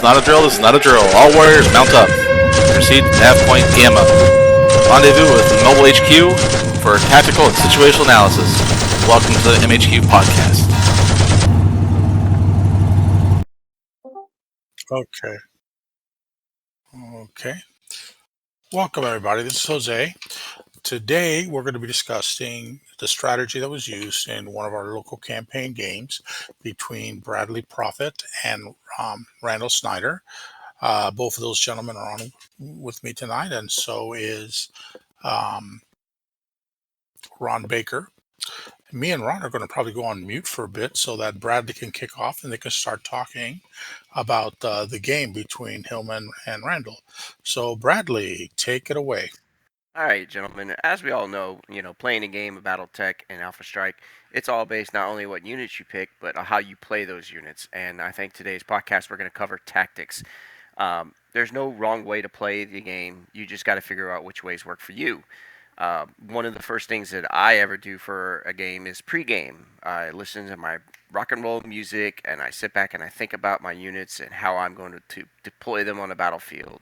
not a drill, this is not a drill. All warriors mount up. Proceed to nav point Gamma. Rendezvous with Mobile HQ for tactical and situational analysis. Welcome to the MHQ Podcast. Okay. Welcome, everybody. This is Jose. Today, we're going to be discussing the strategy that was used in one of our local campaign games between Proffitt and Randall Snyder. Both of those gentlemen are on with me tonight, and so is Ron Baker. Me and Ron are going to probably go on mute for a bit so that Bradley can kick off and they can start talking about the game between Hillman and Randall. So, Bradley, take it away. All right, gentlemen. As we all know, playing a game of BattleTech and Alpha Strike, it's all based not only what units you pick, but how you play those units. And I think today's podcast we're going to cover tactics. There's no wrong way to play the game. You just got to figure out which ways work for you. One of the first things that I ever do for a game is pregame. I listen to my rock and roll music, and I sit back and I think about my units and how I'm going to deploy them on the battlefield.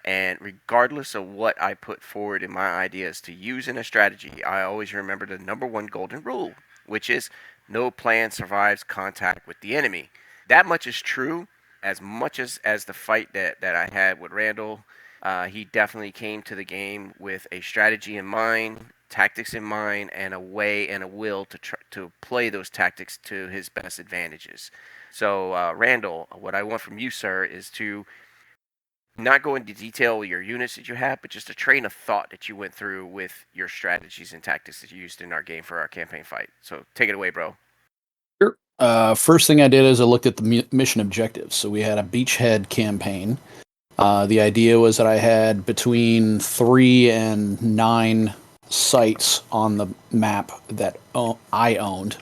And regardless of what I put forward in my ideas to use in a strategy, I always remember the number one golden rule, which is no plan survives contact with the enemy. That much is true. As much as the fight that I had with Randall, he definitely came to the game with a strategy in mind, tactics in mind, and a way and a will to play those tactics to his best advantages. So, Randall, what I want from you, sir, is to not go into detail with your units that you have, but just a train of thought that you went through with your strategies and tactics that you used in our game for our campaign fight. So take it away, bro. Sure. First thing I did is I looked at the mission objectives. So we had a beachhead campaign. The idea was that I had between 3 and 9 sites on the map that I owned.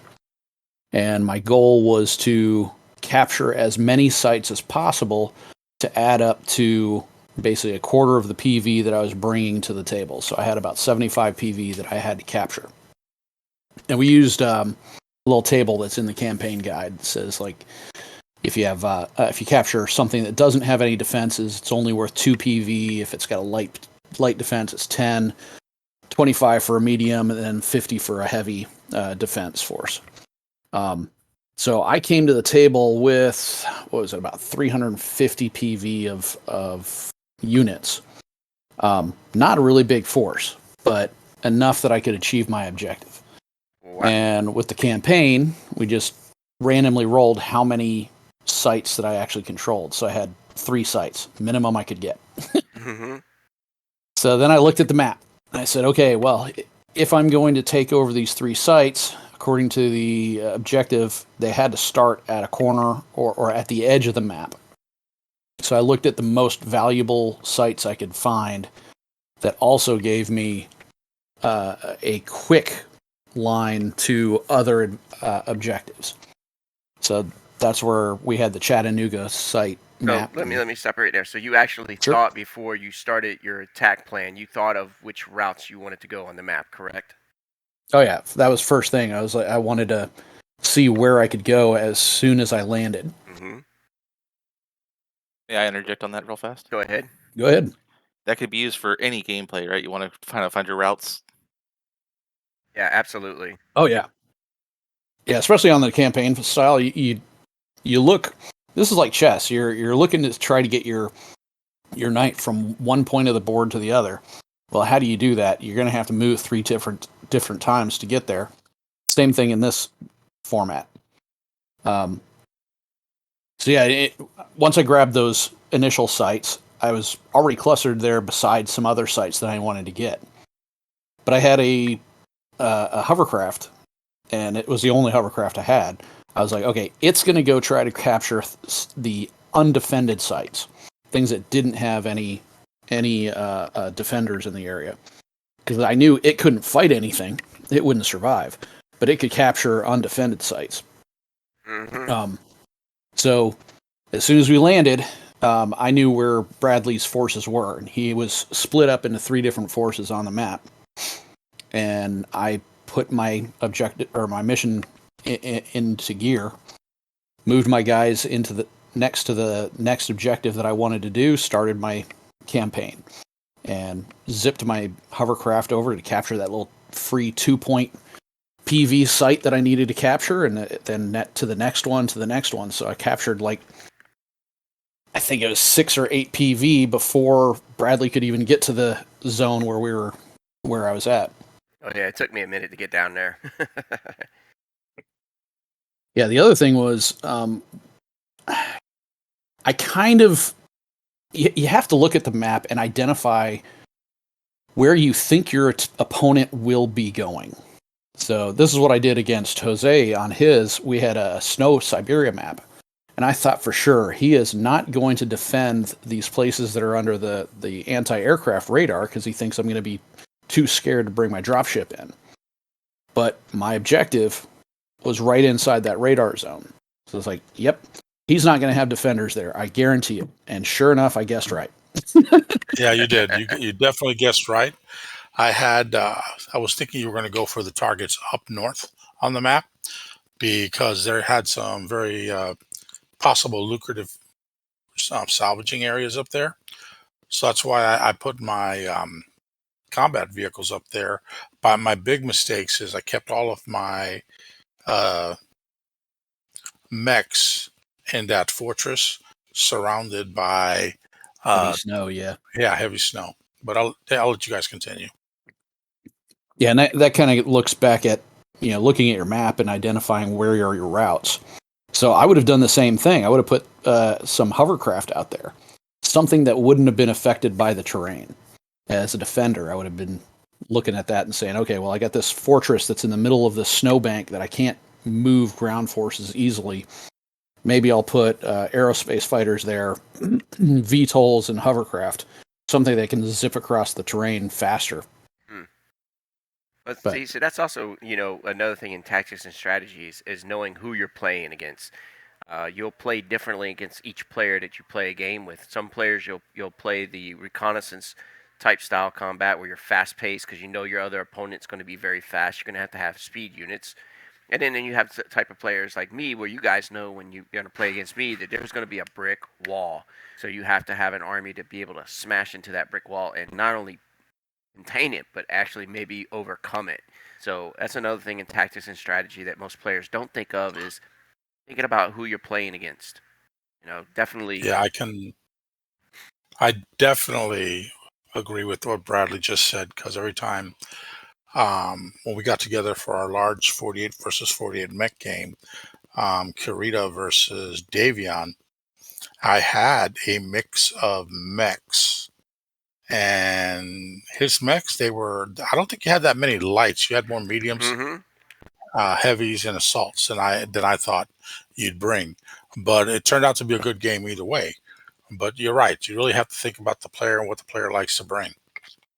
And my goal was to capture as many sites as possible to add up to basically a quarter of the PV that I was bringing to the table. So I had about 75 PV that I had to capture. And we used a little table that's in the campaign guide that says, like, if you capture something that doesn't have any defenses, it's only worth 2 PV. If it's got a light defense, it's 10, 25 for a medium, and then 50 for a heavy defense force. So I came to the table with, about 350 PV of units. Not a really big force, but enough that I could achieve my objective. Wow. And with the campaign, we just randomly rolled how many sites that I actually controlled. So I had 3 sites, minimum I could get. Mm-hmm. So then I looked at the map. And I said, okay, well, if I'm going to take over these 3 sites, according to the objective, they had to start at a corner or at the edge of the map. So I looked at the most valuable sites I could find that also gave me a quick line to other objectives. So that's where we had the Chattanooga site map. So let me separate there. So you actually thought before you started your attack plan, you thought of which routes you wanted to go on the map, correct? Oh yeah, that was first thing. I wanted to see where I could go as soon as I landed. Mm-hmm. May I interject on that real fast? Go ahead. Go ahead. That could be used for any gameplay, right? You want to find your routes. Yeah, absolutely. Oh yeah, yeah. Especially on the campaign style, you look. This is like chess. You're looking to try to get your knight from one point of the board to the other. Well, how do you do that? You're going to have to move 3 different times to get there. Same thing in this format. So yeah, once I grabbed those initial sites, I was already clustered there beside some other sites that I wanted to get. But I had a hovercraft, and it was the only hovercraft I had. I was like, okay, it's going to go try to capture the undefended sites, things that didn't have any defenders in the area, because I knew it couldn't fight anything; it wouldn't survive, but it could capture undefended sites. Mm-hmm. So as soon as we landed, I knew where Bradley's forces were, and he was split up into 3 different forces on the map. And I put my objective or my mission into gear, moved my guys into next to the next objective that I wanted to do, started my campaign, and zipped my hovercraft over to capture that little free 2-point PV site that I needed to capture, and then net to the next one, to the next one. So I captured I think it was 6 or 8 PV before Bradley could even get to the zone where I was at. Oh yeah, it took me a minute to get down there. Yeah, the other thing was, I kind of, you have to look at the map and identify where you think your opponent will be going. So this is what I did against Jose on his. We had a snow Siberia map, and I thought for sure he is not going to defend these places that are under the anti-aircraft radar because he thinks I'm going to be too scared to bring my dropship in. But my objective was right inside that radar zone. So it's like, yep, he's not going to have defenders there. I guarantee it. And sure enough, I guessed right. Yeah, you did. You definitely guessed right. I was thinking you were going to go for the targets up north on the map because there had some very possible lucrative salvaging areas up there. So that's why I put my combat vehicles up there. But my big mistakes is I kept all of my mechs in that fortress surrounded by Heavy snow, yeah. Yeah, heavy snow. But I'll let you guys continue. Yeah, and that kind of looks back at, looking at your map and identifying where are your routes. So I would have done the same thing. I would have put some hovercraft out there, something that wouldn't have been affected by the terrain. As a defender, I would have been looking at that and saying, okay, well, I got this fortress that's in the middle of the snowbank that I can't move ground forces easily. Maybe I'll put aerospace fighters there, VTOLs and hovercraft, something that can zip across the terrain faster. But see, so that's also, another thing in tactics and strategies is knowing who you're playing against. You'll play differently against each player that you play a game with. Some players you'll play the reconnaissance type style combat where you're fast paced because you know your other opponent's going to be very fast. You're going to have speed units. And then you have the type of players like me where you guys know when you're going to play against me that there's going to be a brick wall. So you have to have an army to be able to smash into that brick wall and not only contain it, but actually maybe overcome it. So that's another thing in tactics and strategy that most players don't think of is thinking about who you're playing against. Definitely. Yeah, I definitely agree with what Bradley just said because every time when we got together for our large 48 versus 48 mech game, Kirita versus Davion, I had a mix of mechs. And his mechs, I don't think you had that many lights. You had more mediums, heavies, and assaults than I thought you'd bring. But it turned out to be a good game either way. But you're right. You really have to think about the player and what the player likes to bring.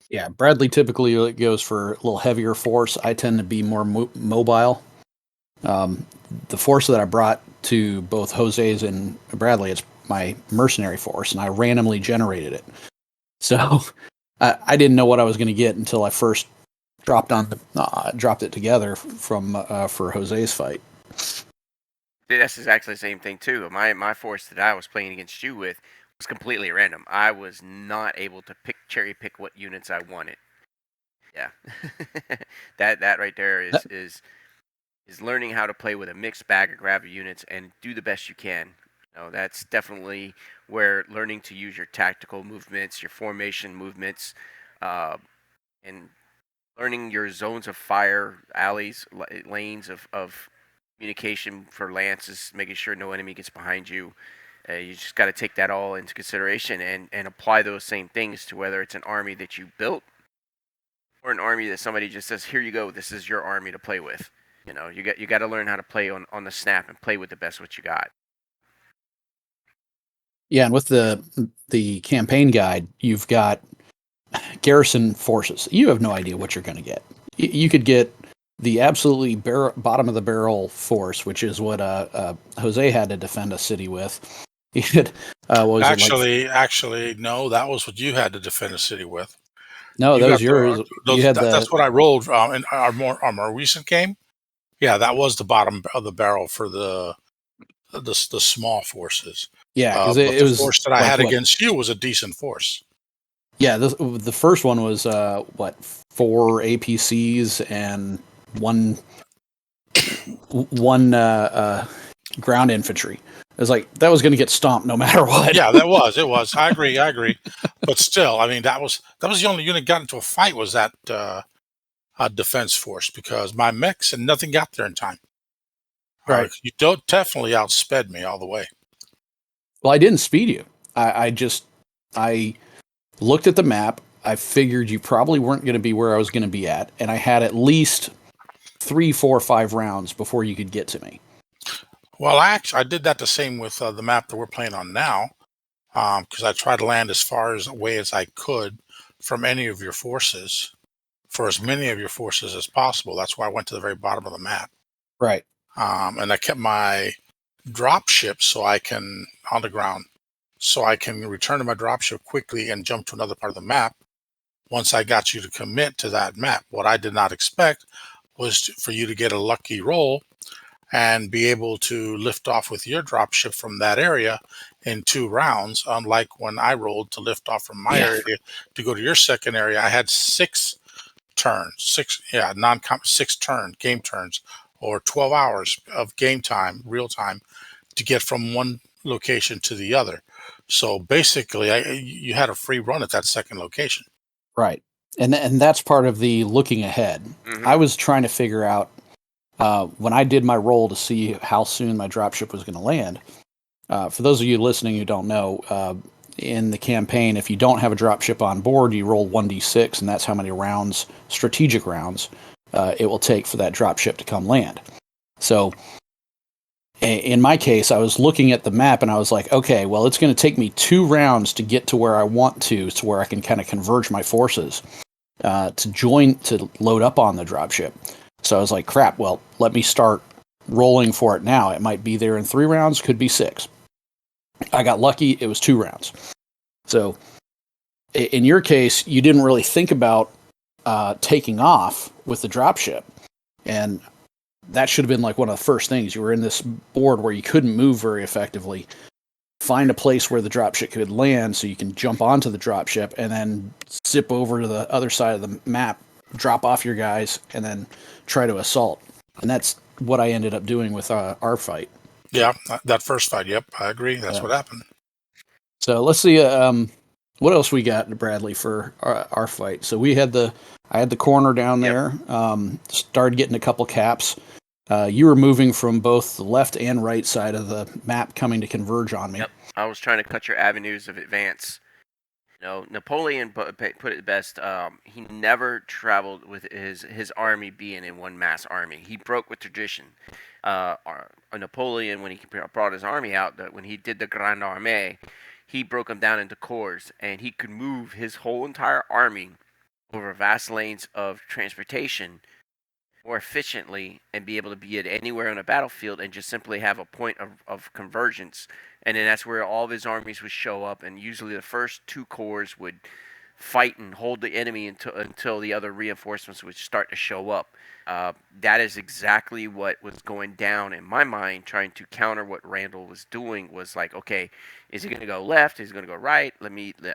Yeah, Bradley typically goes for a little heavier force. I tend to be more mobile. The force that I brought to both Jose's and Bradley is my mercenary force, and I randomly generated it. So I didn't know what I was going to get until I first dropped it together for Jose's fight. That's exactly the same thing too. My force that I was playing against you with was completely random. I was not able to cherry pick what units I wanted. Yeah, that right there is learning how to play with a mixed bag of grab units and do the best you can. That's definitely where learning to use your tactical movements, your formation movements, and learning your zones of fire, alleys, lanes of communication for lances, making sure no enemy gets behind you. You just got to take that all into consideration and apply those same things to whether it's an army that you built or an army that somebody just says, here you go, this is your army to play with. You got to learn how to play on the snap and play with the best what you got. Yeah, and with the campaign guide, you've got garrison forces. You have no idea what you're going to get. You could get the absolutely bottom of the barrel force, which is what Jose had to defend a city with. He had, actually, no, that was what you had to defend a city with. No, that was yours. That's what I rolled in our more recent game. Yeah, that was the bottom of the barrel for the the small forces. Yeah, because But it the was force that I like had what? against you was a decent force. Yeah, the first one was 4 APCs and one ground infantry. It was like that was going to get stomped no matter what. Yeah, it was. I agree. But still, I mean, that was the only unit got into a fight was that defense force because my mechs and nothing got there in time. Right. You don't definitely outsped me all the way. Well, I didn't speed you. I looked at the map. I figured you probably weren't going to be where I was going to be at, and I had at least 3, 4, 5 rounds before you could get to me. Well, I did that the same with the map that we're playing on now, because I tried to land as far away as I could from any of your forces, for as many of your forces as possible. That's why I went to the very bottom of the map. Right. And I kept my drop ship on the ground, so I can return to my drop ship quickly and jump to another part of the map once I got you to commit to that map. What I did not expect was for you to get a lucky roll and be able to lift off with your drop ship from that area in 2 rounds, unlike when I rolled to lift off from my area to go to your second area. I had 6 turns, 6 game turns, or 12 hours of game time, real time, to get from one location to the other. So basically, you had a free run at that second location. Right. And that's part of the looking ahead. Mhm. I was trying to figure out when I did my roll to see how soon my dropship was going to land. For those of you listening who don't know, in the campaign, if you don't have a dropship on board, you roll 1d6, and that's how many rounds, strategic rounds, it will take for that dropship to come land. So in my case, I was looking at the map and I was like, okay, well, it's going to take me 2 rounds to get to where I want to where I can kind of converge my forces to load up on the dropship. So I was like, crap, well, let me start rolling for it now. It might be there in 3 rounds, could be 6. I got lucky, it was 2 rounds. So in your case, you didn't really think about taking off with the dropship. And that should have been like one of the first things. You were in this board where you couldn't move very effectively. Find a place where the dropship could land so you can jump onto the dropship and then zip over to the other side of the map, drop off your guys, and then try to assault. And that's what I ended up doing with our fight. Yeah, that first fight. Yep, I agree. That's what happened. So let's see. What else we got, Bradley, for our fight? So I had the corner down there. Started getting a couple caps. You were moving from both the left and right side of the map, coming to converge on me. Yep, I was trying to cut your avenues of advance. Napoleon put it best. He never traveled with his army being in one mass army. He broke with tradition. Napoleon, when he brought his army out, when he did the Grande Armée, he broke them down into corps, and he could move his whole entire army over vast lanes of transportation more efficiently and be able to be at anywhere on a battlefield and just simply have a point of convergence. And then that's where all of his armies would show up, and usually the first 2 corps would fight and hold the enemy until the other reinforcements would start to show up. That is exactly what was going down in my mind, trying to counter what Randall was doing. Was like, okay, is he going to go left? Is he going to go right?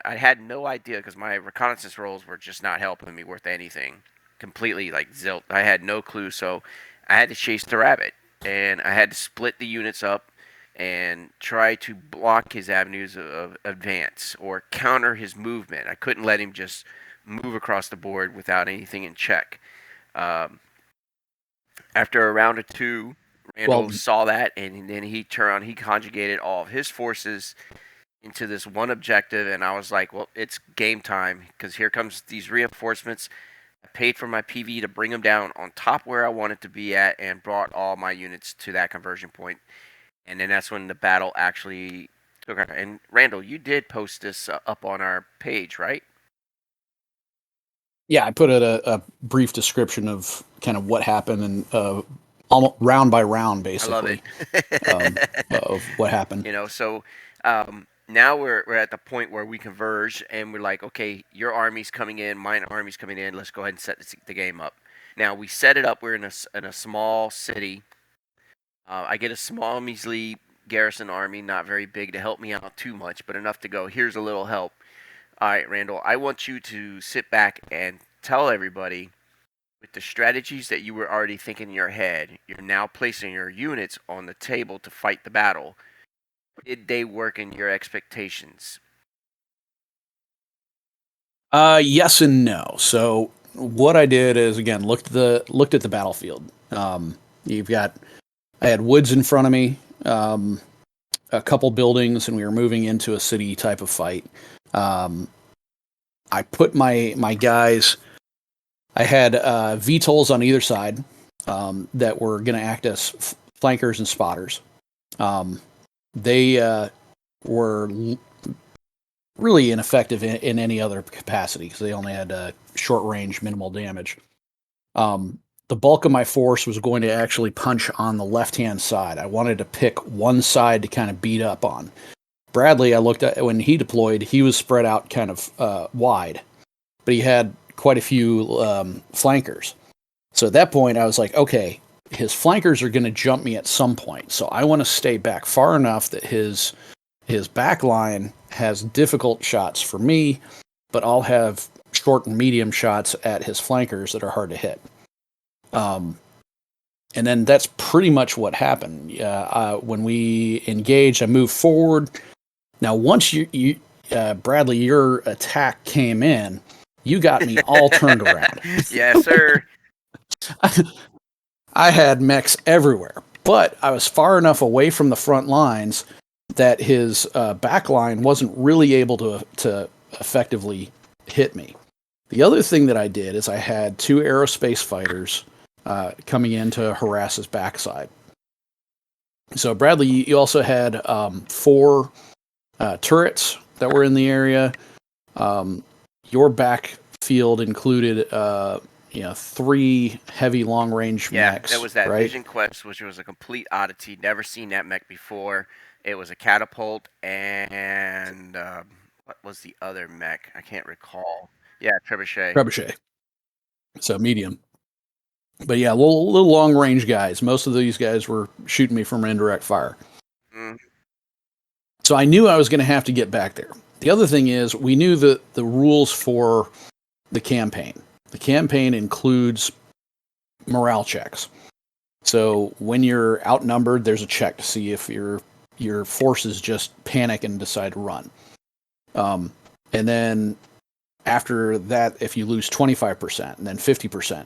I had no idea because my reconnaissance rolls were just not helping me worth anything. Completely like zilt. I had no clue, so I had to chase the rabbit, and I had to split the units up and try to block his avenues of advance or counter his movement. I couldn't let him just move across the board without anything in check. After a round or 2, Randall saw that, and then he conjugated all of his forces into this one objective, and I was like, well, it's game time, because here comes these reinforcements. I paid for my PV to bring them down on top where I wanted to be at, and brought all my units to that conversion point. And then that's when the battle actually took off. And Randall, you did post this up on our page, right? Yeah, I put a brief description of kind of what happened and almost round by round, basically. I love it. Of what happened. So now we're at the point where we converge, and we're like, okay, your army's coming in, mine army's coming in. Let's go ahead and set the game up. Now we set it up. We're in a small city. I get a small, measly garrison army, not very big to help me out too much, but enough to go, here's a little help. All right, Randall, I want you to sit back and tell everybody, with the strategies that you were already thinking in your head, you're now placing your units on the table to fight the battle. Did they work in your expectations? Yes and no. So what I did is, again, looked at the battlefield. I had woods in front of me, a couple buildings, and we were moving into a city type of fight. I put my guys. I had VTOLs on either side that were going to act as flankers and spotters. They were really ineffective in any other capacity because they only had short range, minimal damage. The bulk of my force was going to actually punch on the left-hand side. I wanted to pick one side to kind of beat up on. Bradley, I looked at when he deployed, he was spread out kind of wide, but he had quite a few flankers. So at that point, I was like, okay, his flankers are going to jump me at some point. So I want to stay back far enough that his back line has difficult shots for me, but I'll have short and medium shots at his flankers that are hard to hit. And then that's pretty much what happened. When we engaged, I moved forward. Now, once you Bradley, your attack came in, you got me all turned around. Yes, sir. I had mechs everywhere, but I was far enough away from the front lines that his back line wasn't really able to effectively hit me. The other thing that I did is I had 2 aerospace fighters coming in to harass his backside. So Bradley, you also had 4 turrets that were in the area. Your backfield included 3 heavy long-range mechs. Yeah, there was that right? Vision Quest, which was a complete oddity. Never seen that mech before. It was a catapult, and what was the other mech? I can't recall. Yeah, trebuchet. Trebuchet. So medium. But yeah, little long-range guys. Most of these guys were shooting me from indirect fire. Mm. So I knew I was going to have to get back there. The other thing is, we knew the rules for the campaign. The campaign includes morale checks. So when you're outnumbered, there's a check to see if your forces just panic and decide to run. And then after that, if you lose 25%, and then 50%,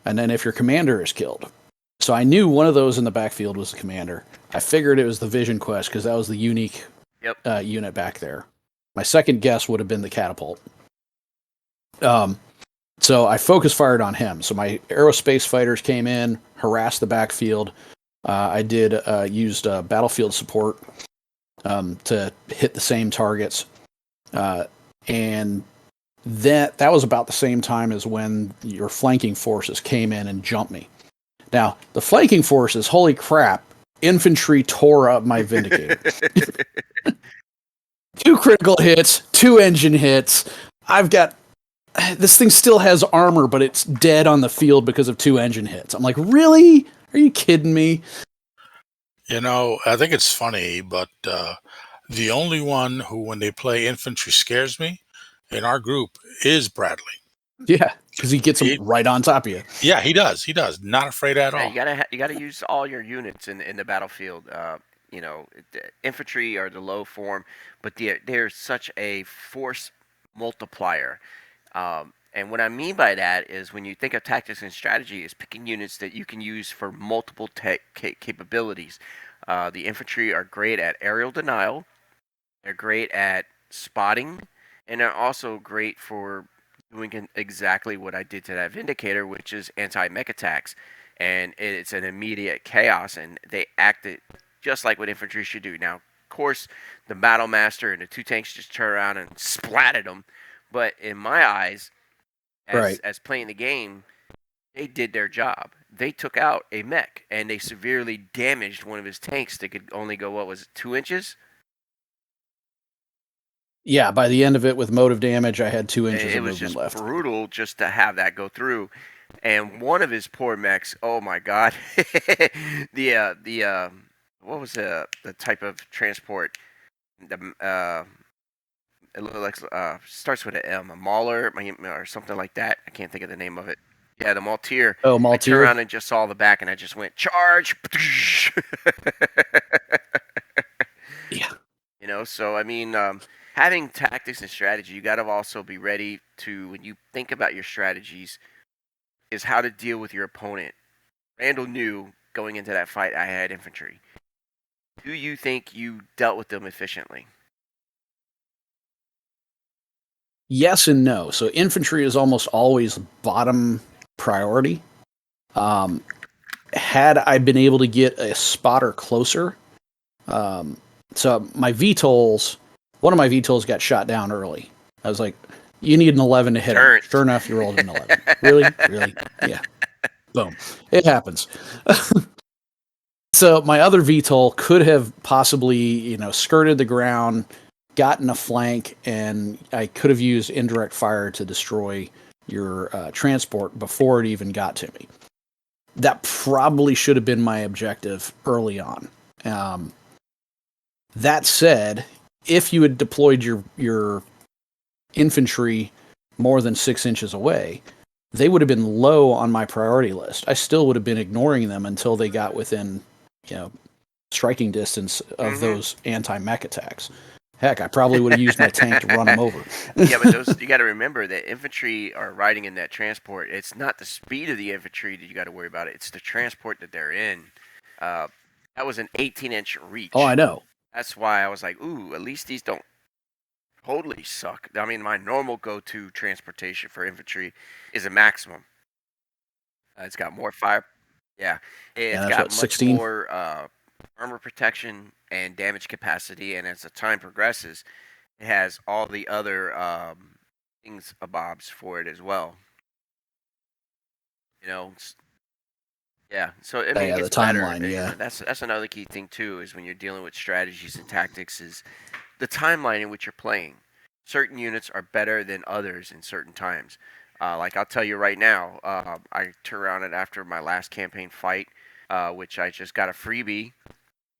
and then if your commander is killed. So I knew one of those in the backfield was the commander. I figured it was the Vision Quest because that was the unique unit back there. My second guess would have been the catapult. So I focus fired on him. So my aerospace fighters came in, harassed the backfield. I did used battlefield support to hit the same targets. And that was about the same time as when your flanking forces came in and jumped me. Now, the flanking forces, holy crap, infantry tore up my Vindicator. 2 critical hits, 2 engine hits. This thing still has armor, but it's dead on the field because of 2 engine hits. I'm like, really? Are you kidding me? I think it's funny, but the only one who, when they play infantry, scares me in our group is Bradley. Yeah, because he gets them right on top of you. Yeah, he does. He does. Not afraid at all. You gotta use all your units in the battlefield. The infantry are the low form, but they're such a force multiplier. And what I mean by that is, when you think of tactics and strategy, is picking units that you can use for multiple tech capabilities. The infantry are great at aerial denial. They're great at spotting, and they're also great for doing exactly what I did to that Vindicator, which is anti-mech attacks. And it's an immediate chaos, and they acted just like what infantry should do. Now, of course, the Battle Master and the 2 tanks just turn around and splatted them. But in my eyes, as playing the game, they did their job. They took out a mech, and they severely damaged one of his tanks that could only go, 2 inches? Yeah, by the end of it, with motive damage, I had 2 inches of movement left. It was just brutal just to have that go through. And one of his poor mechs, oh my god, the what was the type of transport? It looks like starts with an M, a Mauler or something like that. I can't think of the name of it. Yeah, the Maltier. Oh, I turned Maltier. around and just saw the back, and I just went charge. Yeah. You know, so I mean, having tactics and strategy, you got to also be ready to, when you think about your strategies, is how to deal with your opponent. Randall knew going into that fight I had infantry. Do you think you dealt with them efficiently? Yes and no. So infantry is almost always bottom priority. Had I been able to get a spotter closer, so my VTOLs, one of my VTOLs got shot down early. I was like, you need an 11 to hit him. Sure enough, you rolled an 11. Really? Yeah. Boom. It happens. So my other VTOL could have possibly, skirted the ground, gotten a flank, and I could have used indirect fire to destroy your transport before it even got to me. That probably should have been my objective early on. That said, if you had deployed your infantry more than 6 inches away, they would have been low on my priority list. I still would have been ignoring them until they got within, striking distance of those anti-mech attacks. Heck, I probably would have used my tank to run them over. Yeah, but those, you got to remember that infantry are riding in that transport. It's not the speed of the infantry that you got to worry about. It's the transport that they're in. That was an 18-inch reach. Oh, I know. That's why I was like, ooh, at least these don't totally suck. I mean, my normal go-to transportation for infantry is a maximum. It's got more fire. Yeah, it's got much more armor protection and damage capacity, and as the time progresses, it has all the other things bobs for it as well. Yeah. So I mean, the timeline. Better. Yeah, that's another key thing too. Is when you're dealing with strategies and tactics, is the timeline in which you're playing. Certain units are better than others in certain times. Like I'll tell you right now, I turned around it after my last campaign fight, which I just got a freebie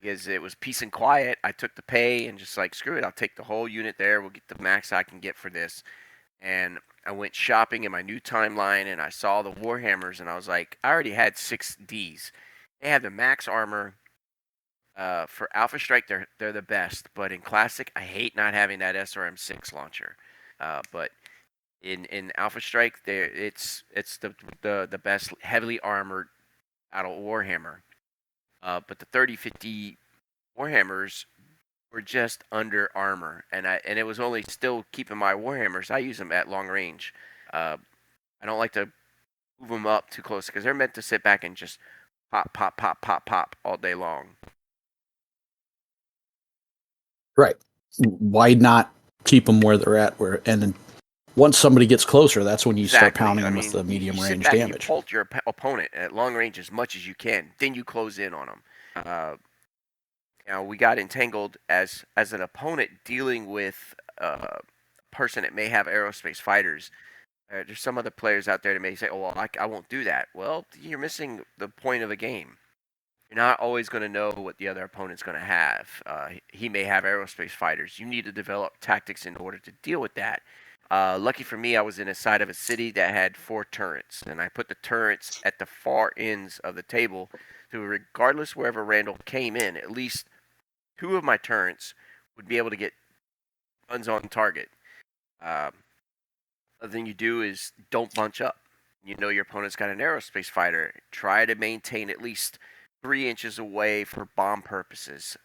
because it was peace and quiet. I took the pay and just like, screw it, I'll take the whole unit there. We'll get the max I can get for this. And I went shopping in my new timeline and I saw the Warhammers and I was like, I already had 6 Ds. They have the max armor. For Alpha Strike, they're the best. But in Classic, I hate not having that SRM-6 launcher. But in Alpha Strike, it's the best heavily armored battle Warhammer. But the 3050 Warhammers were just under armor, and it was only still keeping my Warhammers. I use them at long range. I don't like to move them up too close because they're meant to sit back and just pop, pop, pop, pop, pop all day long. Right. Why not keep them where they're at? And then once somebody gets closer, that's when you start pounding them with the medium range damage. You pult your opponent at long range as much as you can. Then you close in on them. We got entangled as an opponent dealing with a person that may have aerospace fighters. There's some other players out there that may say, "Oh, well, I won't do that." Well, you're missing the point of the game. You're not always going to know what the other opponent's going to have. He may have aerospace fighters. You need to develop tactics in order to deal with that. Lucky for me, I was in a side of a city that had 4 turrets, and I put the turrets at the far ends of the table. So regardless wherever Randall came in, at least 2 of my turrets would be able to get guns on target. Other thing you do is don't bunch up. You know your opponent's got an aerospace fighter. Try to maintain at least 3 inches away for bomb purposes.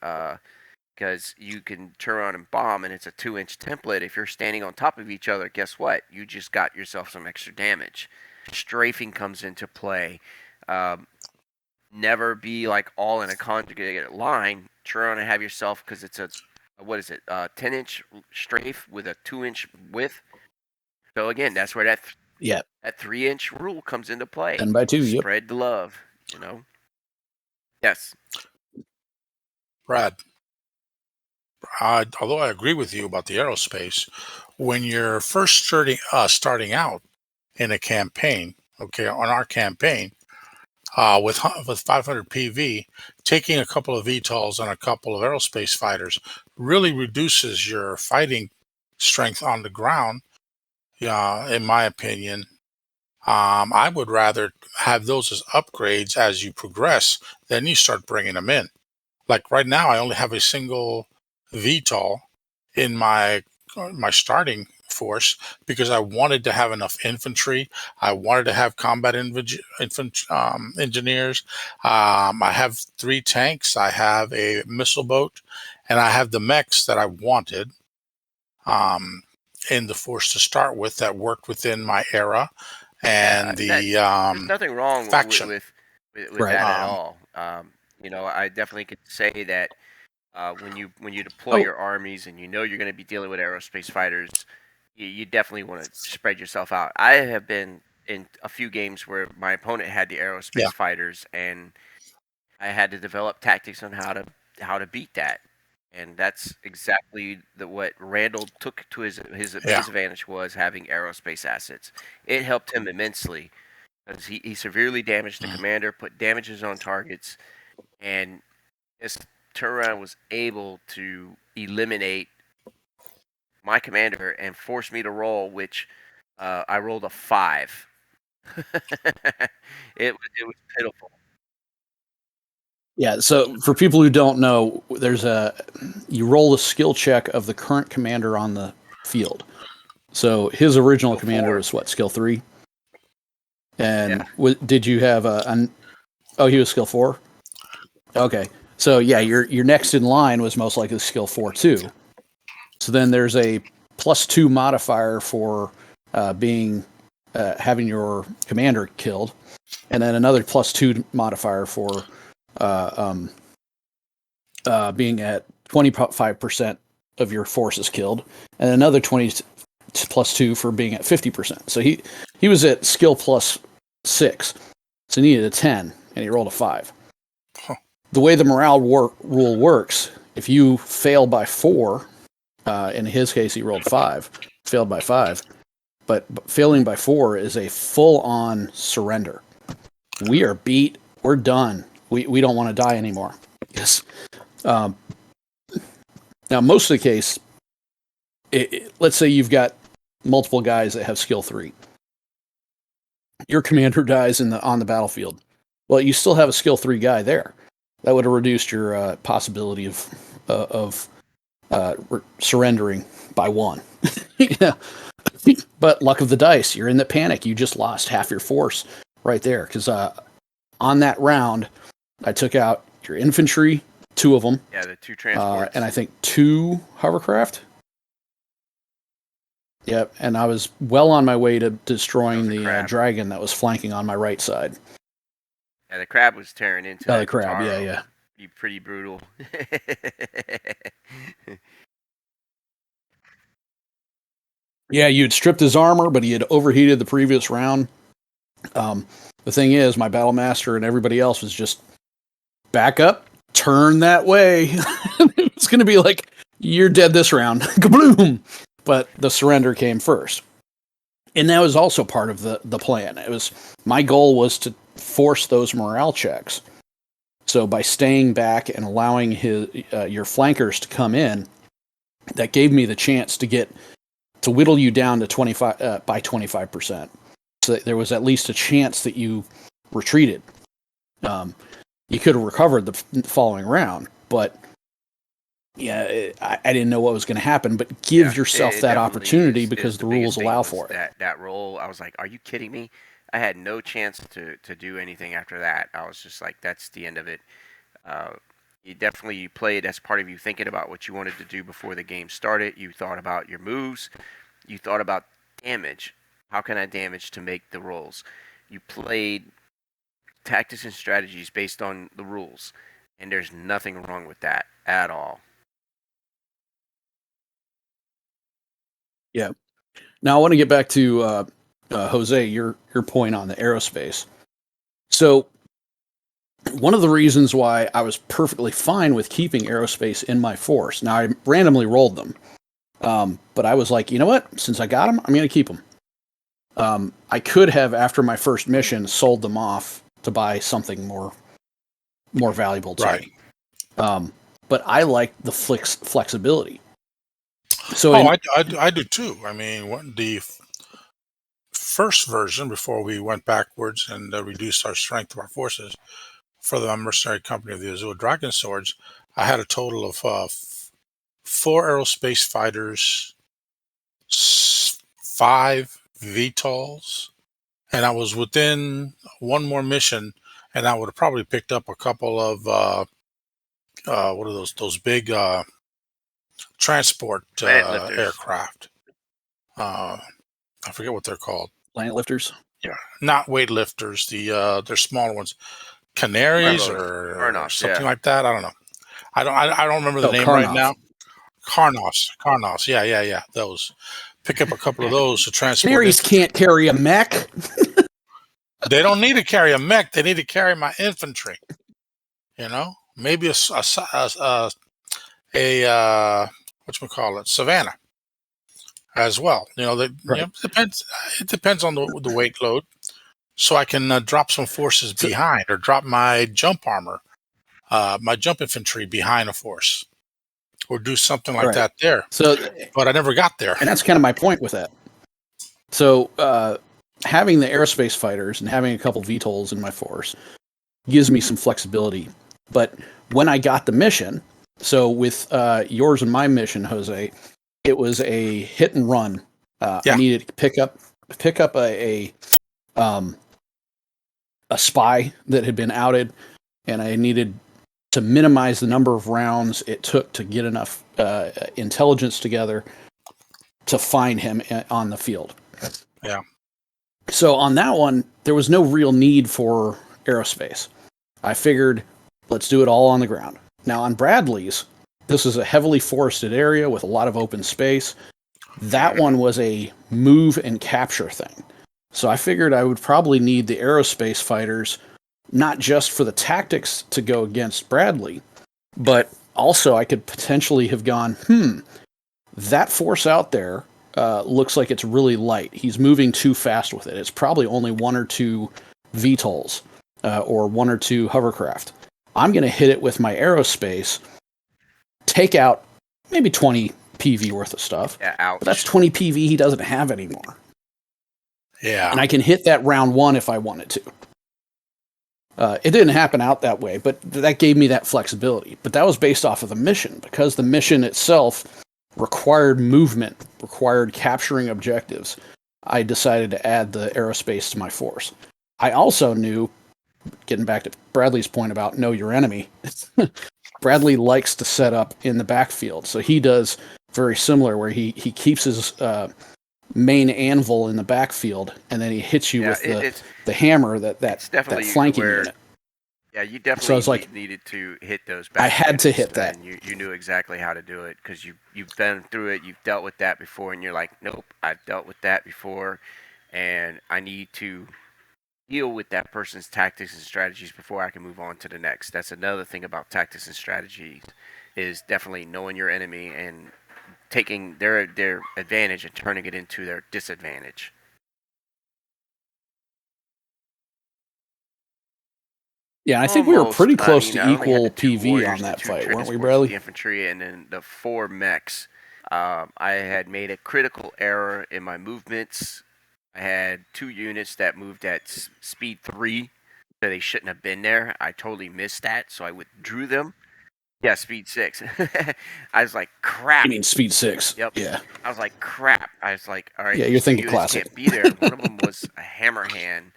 Because you can turn around and bomb, and it's a 2-inch template. If you're standing on top of each other, guess what? You just got yourself some extra damage. Strafing comes into play. Never be like all in a conjugated line. Turn around and have yourself, because it's a 10-inch strafe with a 2-inch width. So again, that's where that 3-inch rule comes into play. 10x2. Spread the love. Yes. Brad. Although I agree with you about the aerospace, when you're first starting out in a campaign, on our campaign, with 500 PV, taking a couple of VTOLs and a couple of aerospace fighters really reduces your fighting strength on the ground. In my opinion, I would rather have those as upgrades as you progress. Then you start bringing them in. Like right now, I only have a single VTOL in my starting force because I wanted to have enough infantry. I wanted to have combat engineers. I have 3 tanks. I have a missile boat, and I have the mechs that I wanted in the force to start with that worked within my era and there's nothing wrong faction. with Right. that at all. I definitely could say that when you deploy your armies and you know you're going to be dealing with aerospace fighters, you definitely want to spread yourself out. I have been in a few games where my opponent had the aerospace fighters, and I had to develop tactics on how to beat that. And that's exactly what Randall took to his advantage, was having aerospace assets. It helped him immensely because he severely damaged the commander, put damages on targets, and his turnaround was able to eliminate my commander and force me to roll, which I rolled a 5. it was pitiful. Yeah, so for people who don't know, you roll a skill check of the current commander on the field. So his original Skill commander 4. was what, skill 3? And Yeah. did you have he was skill 4? Okay. So yeah, your next in line was most likely skill 4 too. So then there's a +2 modifier for having your commander killed, and then another +2 modifier for being at 25% of your forces killed, and another 20 +2 for being at 50%. So he was at skill +6, so he needed a 10, and he rolled a 5. Huh. The way the morale rule works, if you fail by 4, in his case he rolled 5, failed by 5, but failing by 4 is a full-on surrender. We are beat. We're done. We don't want to die anymore. Yes. Now, most of the case, let's say you've got multiple guys that have skill 3. Your commander dies on the battlefield. Well, you still have a skill 3 guy there. That would have reduced your possibility of surrendering by 1. Yeah. But luck of the dice, you're in the panic. You just lost half your force right there. Because on that round, I took out your infantry, 2 of them. Yeah, the 2 transports. And I think 2 hovercraft. Yep, and I was well on my way to destroying the dragon that was flanking on my right side. Yeah, the crab was tearing into the crab, yeah. Be pretty brutal. Yeah, you had stripped his armor, but he had overheated the previous round. The thing is, my battle master and everybody else was just back up, turn that way. It's going to be like, you're dead this round. Kabloom! But the surrender came first. And that was also part of the plan. My goal was to force those morale checks. So by staying back and allowing your flankers to come in, that gave me the chance to whittle you down to 25 by 25%. So that there was at least a chance that you retreated. You could have recovered the following round, but yeah, I didn't know what was going to happen. But give yourself that opportunity because the rules allow for it. That roll, I was like, "Are you kidding me?" I had no chance to do anything after that. I was just like, "That's the end of it." You played as part of you thinking about what you wanted to do before the game started. You thought about your moves. You thought about damage. How can I damage to make the rolls? You played tactics and strategies based on the rules, and there's nothing wrong with that at all. Yeah. Now I want to get back to Jose, your point on the aerospace. So one of the reasons why I was perfectly fine with keeping aerospace in my force. Now I randomly rolled them, but I was like, you know what? Since I got them, I'm going to keep them. I could have, after my first mission, sold them off to buy something more valuable to Right. me. But I like the flexibility. So I do too. I mean, the first version, before we went backwards and reduced our strength of our forces for the mercenary company of the Azure Dragon Swords, I had a total of 4 aerospace fighters, 5 VTOLs, and I was within one more mission, and I would have probably picked up a couple of what are those big transport Plant lifters. aircraft. I forget what they're called. planet lifters. Yeah, not weightlifters. They're smaller ones, canaries Carlos. or Carnos, something yeah. like that. I don't know. I don't remember the name right Karnov. now. Carnos. Yeah. Those. Pick up a couple of those to transport. Canaries can't carry a mech. They don't need to carry a mech. They need to carry my infantry. You know, maybe a whatchamacallit, Savannah as well. You know, Right. it depends on the weight load. So I can drop some forces behind, or drop my jump armor, my jump infantry behind a force, or do something like Right. that there. So, But I never got there. and that's kind of my point with that. So, having the aerospace fighters and having a couple VTOLs in my force gives me some flexibility. But when I got the mission, so with yours and my mission, Jose, it was a hit and run. Yeah. I needed to pick up a spy that had been outed, and I needed to minimize the number of rounds it took to get enough intelligence together to find him on the field. Yeah. So on that one, there was no real need for aerospace. I figured, let's do it all on the ground. Now on Bradley's, this is a heavily forested area with a lot of open space. That one was a move and capture thing. So I figured I would probably need the aerospace fighters, not just for the tactics to go against Bradley, but also I could potentially have gone, that force out there looks like it's really light. He's moving too fast with it. It's probably only 1 or 2 VTOLs or 1 or 2 hovercraft. I'm going to hit it with my aerospace, take out maybe 20 PV worth of stuff. Yeah, ouch. But that's 20 PV he doesn't have anymore. Yeah. And I can hit that round 1 if I wanted to. It didn't happen out that way, but that gave me that flexibility. But that was based off of the mission, because the mission itself required movement, required capturing objectives. I decided to add the aerospace to my force. I also knew, getting back to Bradley's point about know your enemy, Bradley likes to set up in the backfield. So he does very similar, where he keeps his main anvil in the backfield, and then he hits you with the hammer, that flanking unit. Yeah, you definitely needed to hit those back. I had to hit that. And you knew exactly how to do it, because you've been through it, you've dealt with that before, and you're like, nope, I've dealt with that before, and I need to deal with that person's tactics and strategies before I can move on to the next. That's another thing about tactics and strategies, is definitely knowing your enemy and taking their advantage and turning it into their disadvantage. Yeah, I think we were pretty close to I only had equal the 2 PV warriors, on that the 2 fight, weren't we, transports, Bradley? The infantry, and then the 4 mechs. I had made a critical error in my movements. I had 2 units that moved at speed 3, so they shouldn't have been there. I totally missed that, so I withdrew them. Yeah, speed 6. I was like, crap. You mean speed 6? Yep. Yeah. I was like, crap. I was like, all right. Yeah, you're these 2 thinking units classic. Can't be there. One of them was a hammer hand.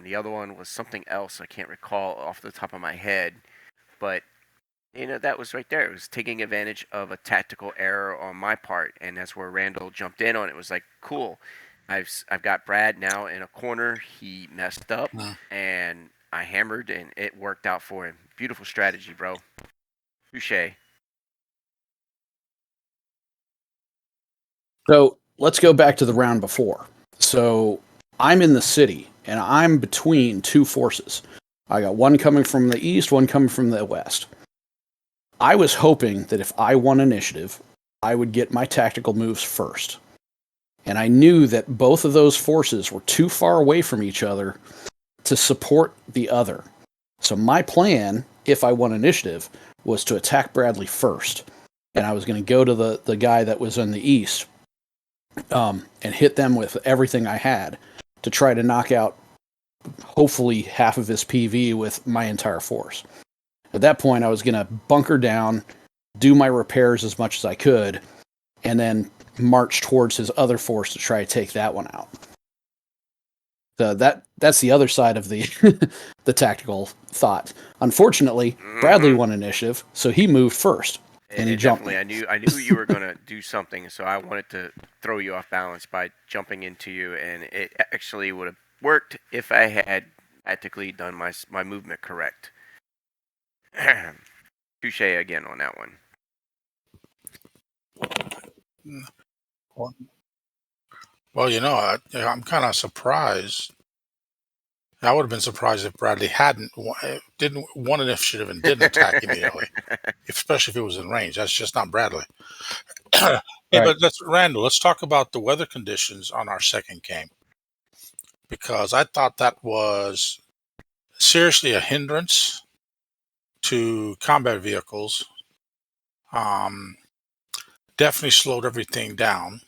The other one was something else I can't recall off the top of my head. But, that was right there. It was taking advantage of a tactical error on my part, and that's where Randall jumped in on it. It was like, cool. I've got Brad now in a corner. He messed up, and I hammered, and it worked out for him. Beautiful strategy, bro. Touché. So let's go back to the round before. So I'm in the city, and I'm between 2 forces. I got one coming from the east, one coming from the west. I was hoping that if I won initiative, I would get my tactical moves first. And I knew that both of those forces were too far away from each other to support the other. So my plan, if I won initiative, was to attack Bradley first. And I was going to go to the guy that was in the east and hit them with everything I had to try to knock out hopefully half of his PV with my entire force. At that point, I was going to bunker down, do my repairs as much as I could, and then march towards his other force to try to take that one out. So that's the other side of the the tactical thought. Unfortunately, Bradley won initiative, so he moved first, and he jumped me. I knew you were going to do something, so I wanted to throw you off balance by jumping into you, and it actually would have worked if I had tactically done my movement correct. Touche again on that one. Well, I'm kind of surprised. I would have been surprised if Bradley didn't won initiative and didn't attack immediately, especially if it was in range. That's just not Bradley. Hey, Right. but Randall. Let's talk about the weather conditions on our second game, because I thought that was seriously a hindrance to combat vehicles. Definitely slowed everything down.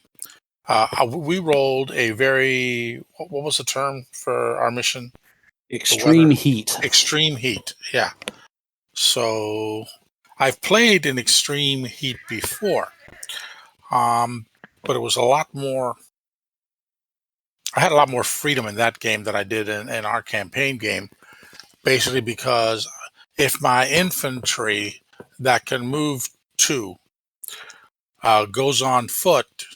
We rolled a very, what was the term for our mission? Extreme heat. Extreme heat, yeah. So I've played in extreme heat before, but it was a lot more. I had a lot more freedom in that game than I did in our campaign game, basically because if my infantry that can move 2 goes on foot,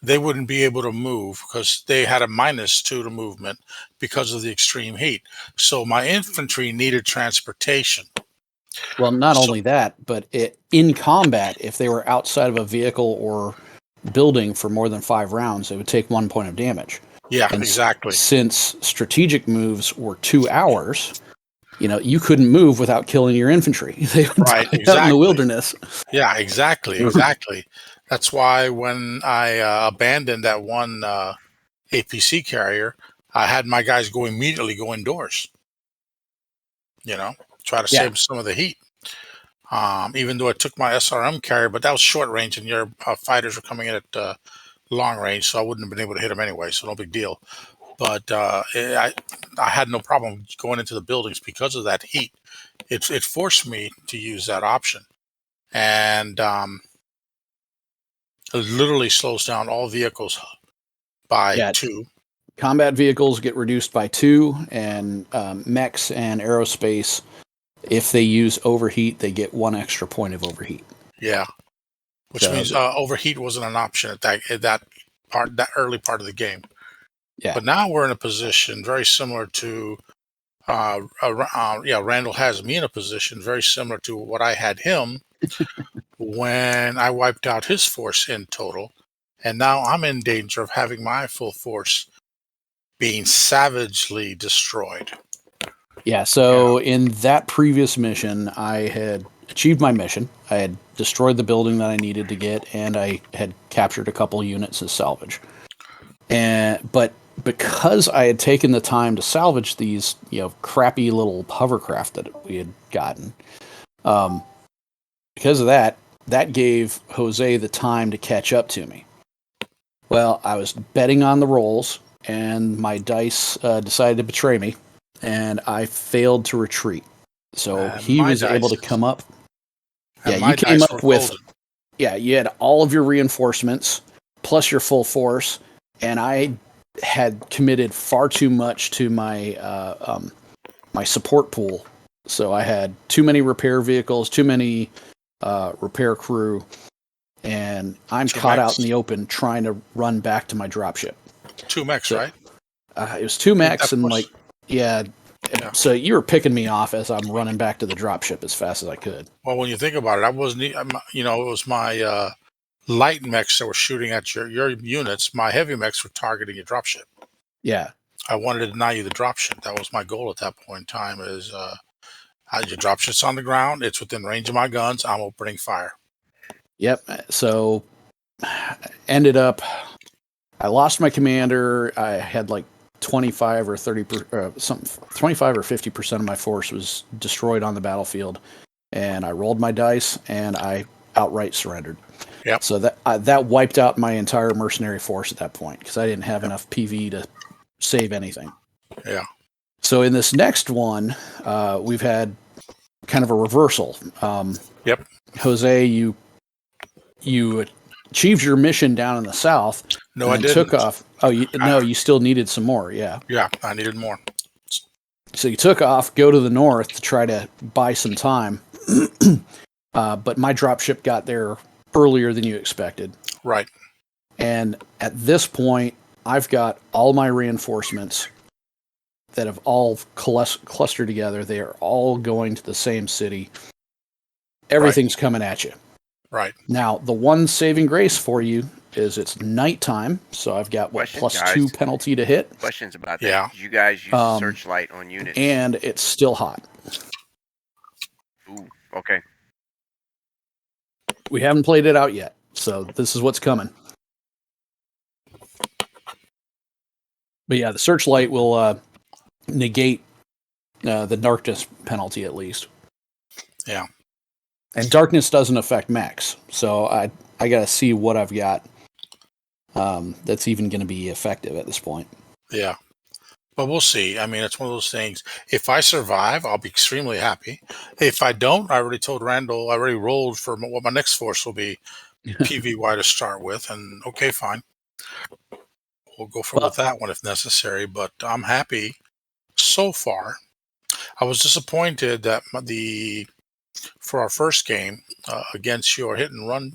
they wouldn't be able to move because they had a -2 to movement because of the extreme heat. So my infantry needed transportation. Well, not only that, but in combat, if they were outside of a vehicle or building for more than 5 rounds, they would take 1 point of damage. Yeah, And exactly. Since strategic moves were 2 hours, you couldn't move without killing your infantry. They would Right, die out in the exactly. wilderness. Yeah, exactly. That's why when I abandoned that one APC carrier, I had my guys immediately go indoors. Try to save some of the heat. Even though I took my SRM carrier, but that was short range, and your fighters were coming in at long range, so I wouldn't have been able to hit them anyway. So no big deal. But I had no problem going into the buildings because of that heat. It forced me to use that option, and it literally slows down all vehicles by 2. Combat vehicles get reduced by 2, and mechs and aerospace, if they use overheat, they get 1 extra point of overheat. Yeah, which means overheat wasn't an option at that early part of the game. Yeah. But now we're in a position very similar to, Randall has me in a position very similar to what I had him when I wiped out his force in total. And now I'm in danger of having my full force being savagely destroyed. Yeah, so in that previous mission, I had achieved my mission. I had destroyed the building that I needed to get, and I had captured a couple units as salvage. But because I had taken the time to salvage these, crappy little hovercraft that we had gotten, because of that gave Jose the time to catch up to me. Well, I was betting on the rolls, and my dice decided to betray me, and I failed to retreat. So he was able to come up. Yeah, you came up with. Golden. Yeah, you had all of your reinforcements plus your full force, and I had committed far too much to my my support pool. So I had too many repair vehicles, too many repair crew, and I'm caught out in the open trying to run back to my dropship. 2 mechs, right? It was 2 mechs and yeah. So you were picking me off as I'm running back to the dropship as fast as I could. Well, when you think about it, I wasn't, it was my light mechs that were shooting at your units. My heavy mechs were targeting your dropship. Yeah. I wanted to deny you the dropship. That was my goal at that point in time is your dropship's on the ground. It's within range of my guns. I'm opening fire. Yep. So ended up, I lost my commander. I had 25 or 50% of my force was destroyed on the battlefield, and I rolled my dice and I outright surrendered. Yep. So that wiped out my entire mercenary force at that point because I didn't have enough PV to save anything. Yeah. So in this next one, we've had kind of a reversal. Yep. Jose, you achieved your mission down in the south. No, I and didn't. Took off. Oh, you still needed some more. Yeah. Yeah, I needed more. So you took off, go to the north to try to buy some time. But my dropship got there earlier than you expected. Right. And at this point, I've got all my reinforcements that have all clustered together. They are all going to the same city. Everything's coming at you. Right. Now, the one saving grace for you is it's nighttime, so I've got Question, +2 penalty to hit. Questions about that? Yeah. You guys use a searchlight on units, and it's still hot. Ooh, okay. We haven't played it out yet, so this is what's coming. But yeah, the searchlight will negate the darkness penalty at least. Yeah. And darkness doesn't affect max, so I got to see what I've got that's even going to be effective at this point. Yeah. But we'll see. I mean, it's one of those things. If I survive, I'll be extremely happy. If I don't, I already told Randall, I already rolled for what my next force will be PVY to start with. And okay, fine. We'll go with that one if necessary. But I'm happy so far. I was disappointed that for our first game against your hit and run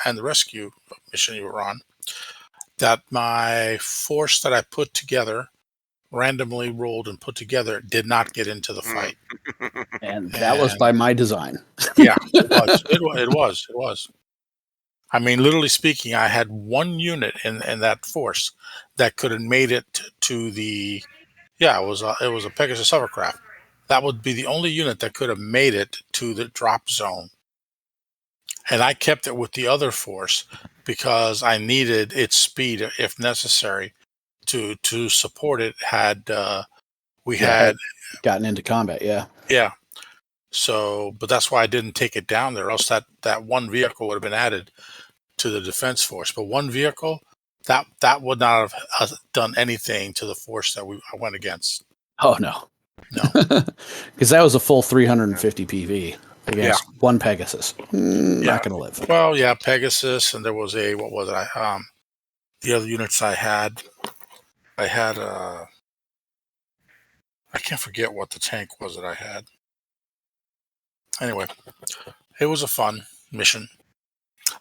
and the rescue mission you were on, that my force that I put together, randomly rolled and put together, did not get into the fight. And that was by my design. Yeah, it was. It was. I mean, literally speaking, I had one unit in that force that could have made it to the. Yeah, it was a Pegasus hovercraft. That would be the only unit that could have made it to the drop zone. And I kept it with the other force because I needed its speed, if necessary, to support it. Had gotten into combat, yeah. So, but that's why I didn't take it down there. Else that one vehicle would have been added to the defense force. But one vehicle that would not have done anything to the force that I went against. Oh no, because that was a full 350 PV against one Pegasus. Not going to live. Well, yeah, Pegasus, and there was what was it? The other units I had I can't forget what the tank was that I had. Anyway, it was a fun mission.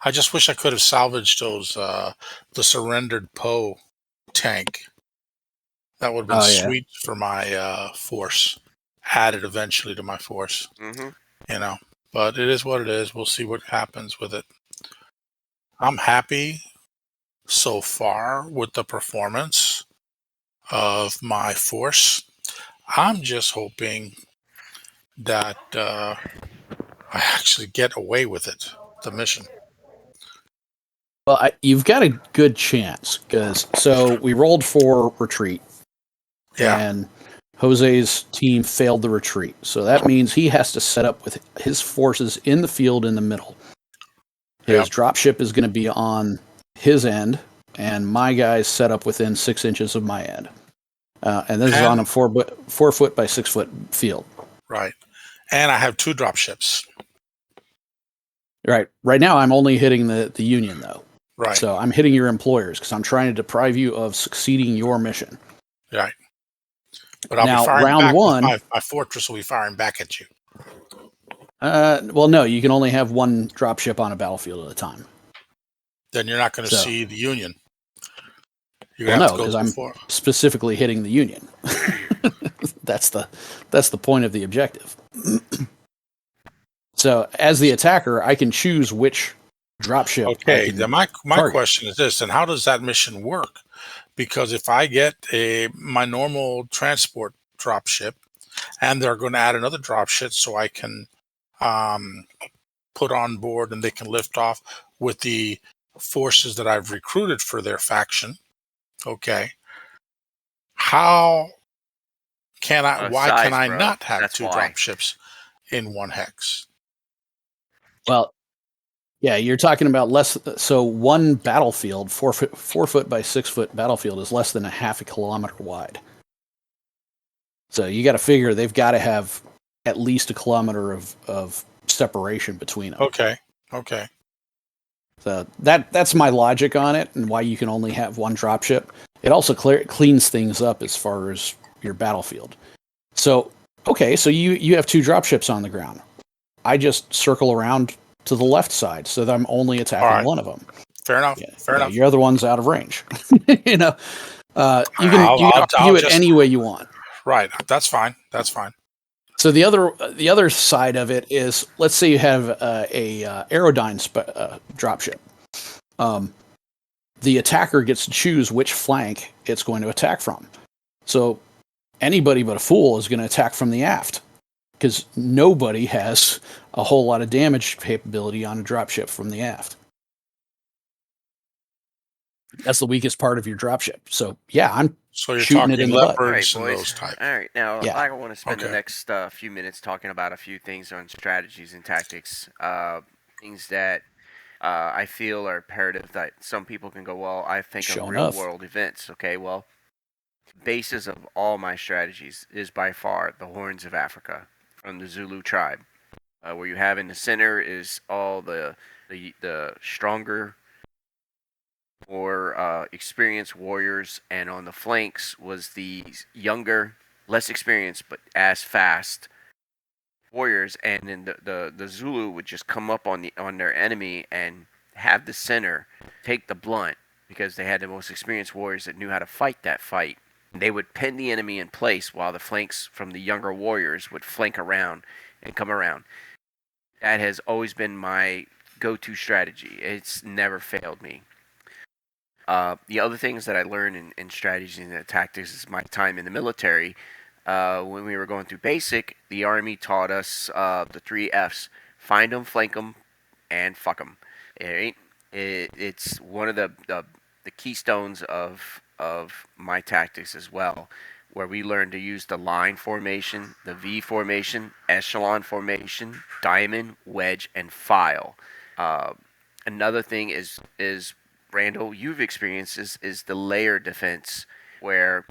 I just wish I could have salvaged those the surrendered Poe tank. That would have been sweet for my force. Added eventually to my force. Mm-hmm. But it is what it is. We'll see what happens with it. I'm happy so far with the performance of my force. I'm just hoping that I actually get away with it, the mission. Well, you've got a good chance so we rolled for retreat. Yeah. And Jose's team failed the retreat. So that means he has to set up with his forces in the field in the middle. His dropship is going to be on his end, and my guys set up within 6 inches of my end. And this is on a 4 foot by 6 foot field. Right. And I have 2 dropships. Right. Right now, I'm only hitting the Union, though. Right. So I'm hitting your employers because I'm trying to deprive you of succeeding your mission. Right. But I'll now, be firing round back. One, my fortress will be firing back at you. Well, no, you can only have one dropship on a battlefield at a time. Then you're not going to see the Union. Because I'm specifically hitting the Union. That's the point of the objective. So, as the attacker, I can choose which dropship. Okay. Then my question is this: and how does that mission work? Because if I get my normal transport dropship, and they're going to add another dropship, so I can put on board and they can lift off with the forces that I've recruited for their faction. Okay. How can I? Why Size, can I bro. not have That's 2 why. drop ships in 1 hex? Well, yeah, you're talking about less. So one battlefield, 4 foot by 6 foot battlefield, is less than a half a kilometer wide. So you got to figure they've got to have at least a kilometer of separation between them. Okay. Okay. So that's my logic on it, and why you can only have one dropship. It also cleans things up as far as your battlefield. So okay, so you have 2 dropships on the ground. I just circle around to the left side, so that I'm only attacking All right. one of them. Fair enough. Yeah, Fair enough. your other one's out of range. you know, you I'll can argue it just- any way you want. Right. That's fine. That's fine. So the other side of it is, let's say you have a Aerodyne dropship. The attacker gets to choose which flank it's going to attack from. So anybody but a fool is going to attack from the aft, because nobody has a whole lot of damage capability on a dropship from the aft. That's the weakest part of your dropship. So yeah, I'm So you're shooting it talking in the butt. All right, leopards and boys. those type. All right, now Yeah. I want to spend the Okay. next few minutes talking about a few things on strategies and tactics. Things that I feel are imperative that some people can go, well, I think Sure of enough. real world events. Okay, well, basis of all my strategies is by far the Horns of Africa from the Zulu tribe. Where you have in the center is all the stronger, more experienced warriors, and on the flanks was the younger, less experienced but as fast warriors. And then the Zulu would just come up on their enemy and have the center take the blunt, because they had the most experienced warriors that knew how to fight that fight. They would pin the enemy in place while the flanks from the younger warriors would flank around and come around. That has always been my go-to strategy. It's never failed me. The other things that I learned in strategy and tactics is my time in the military. When we were going through basic, the Army taught us the 3 Fs: find them, flank them, and fuck them. It's one of the keystones of my tactics as well, where we learned to use the line formation, the V formation, echelon formation, diamond, wedge, and file. Another thing is Randall, you've experienced is the layer defense, where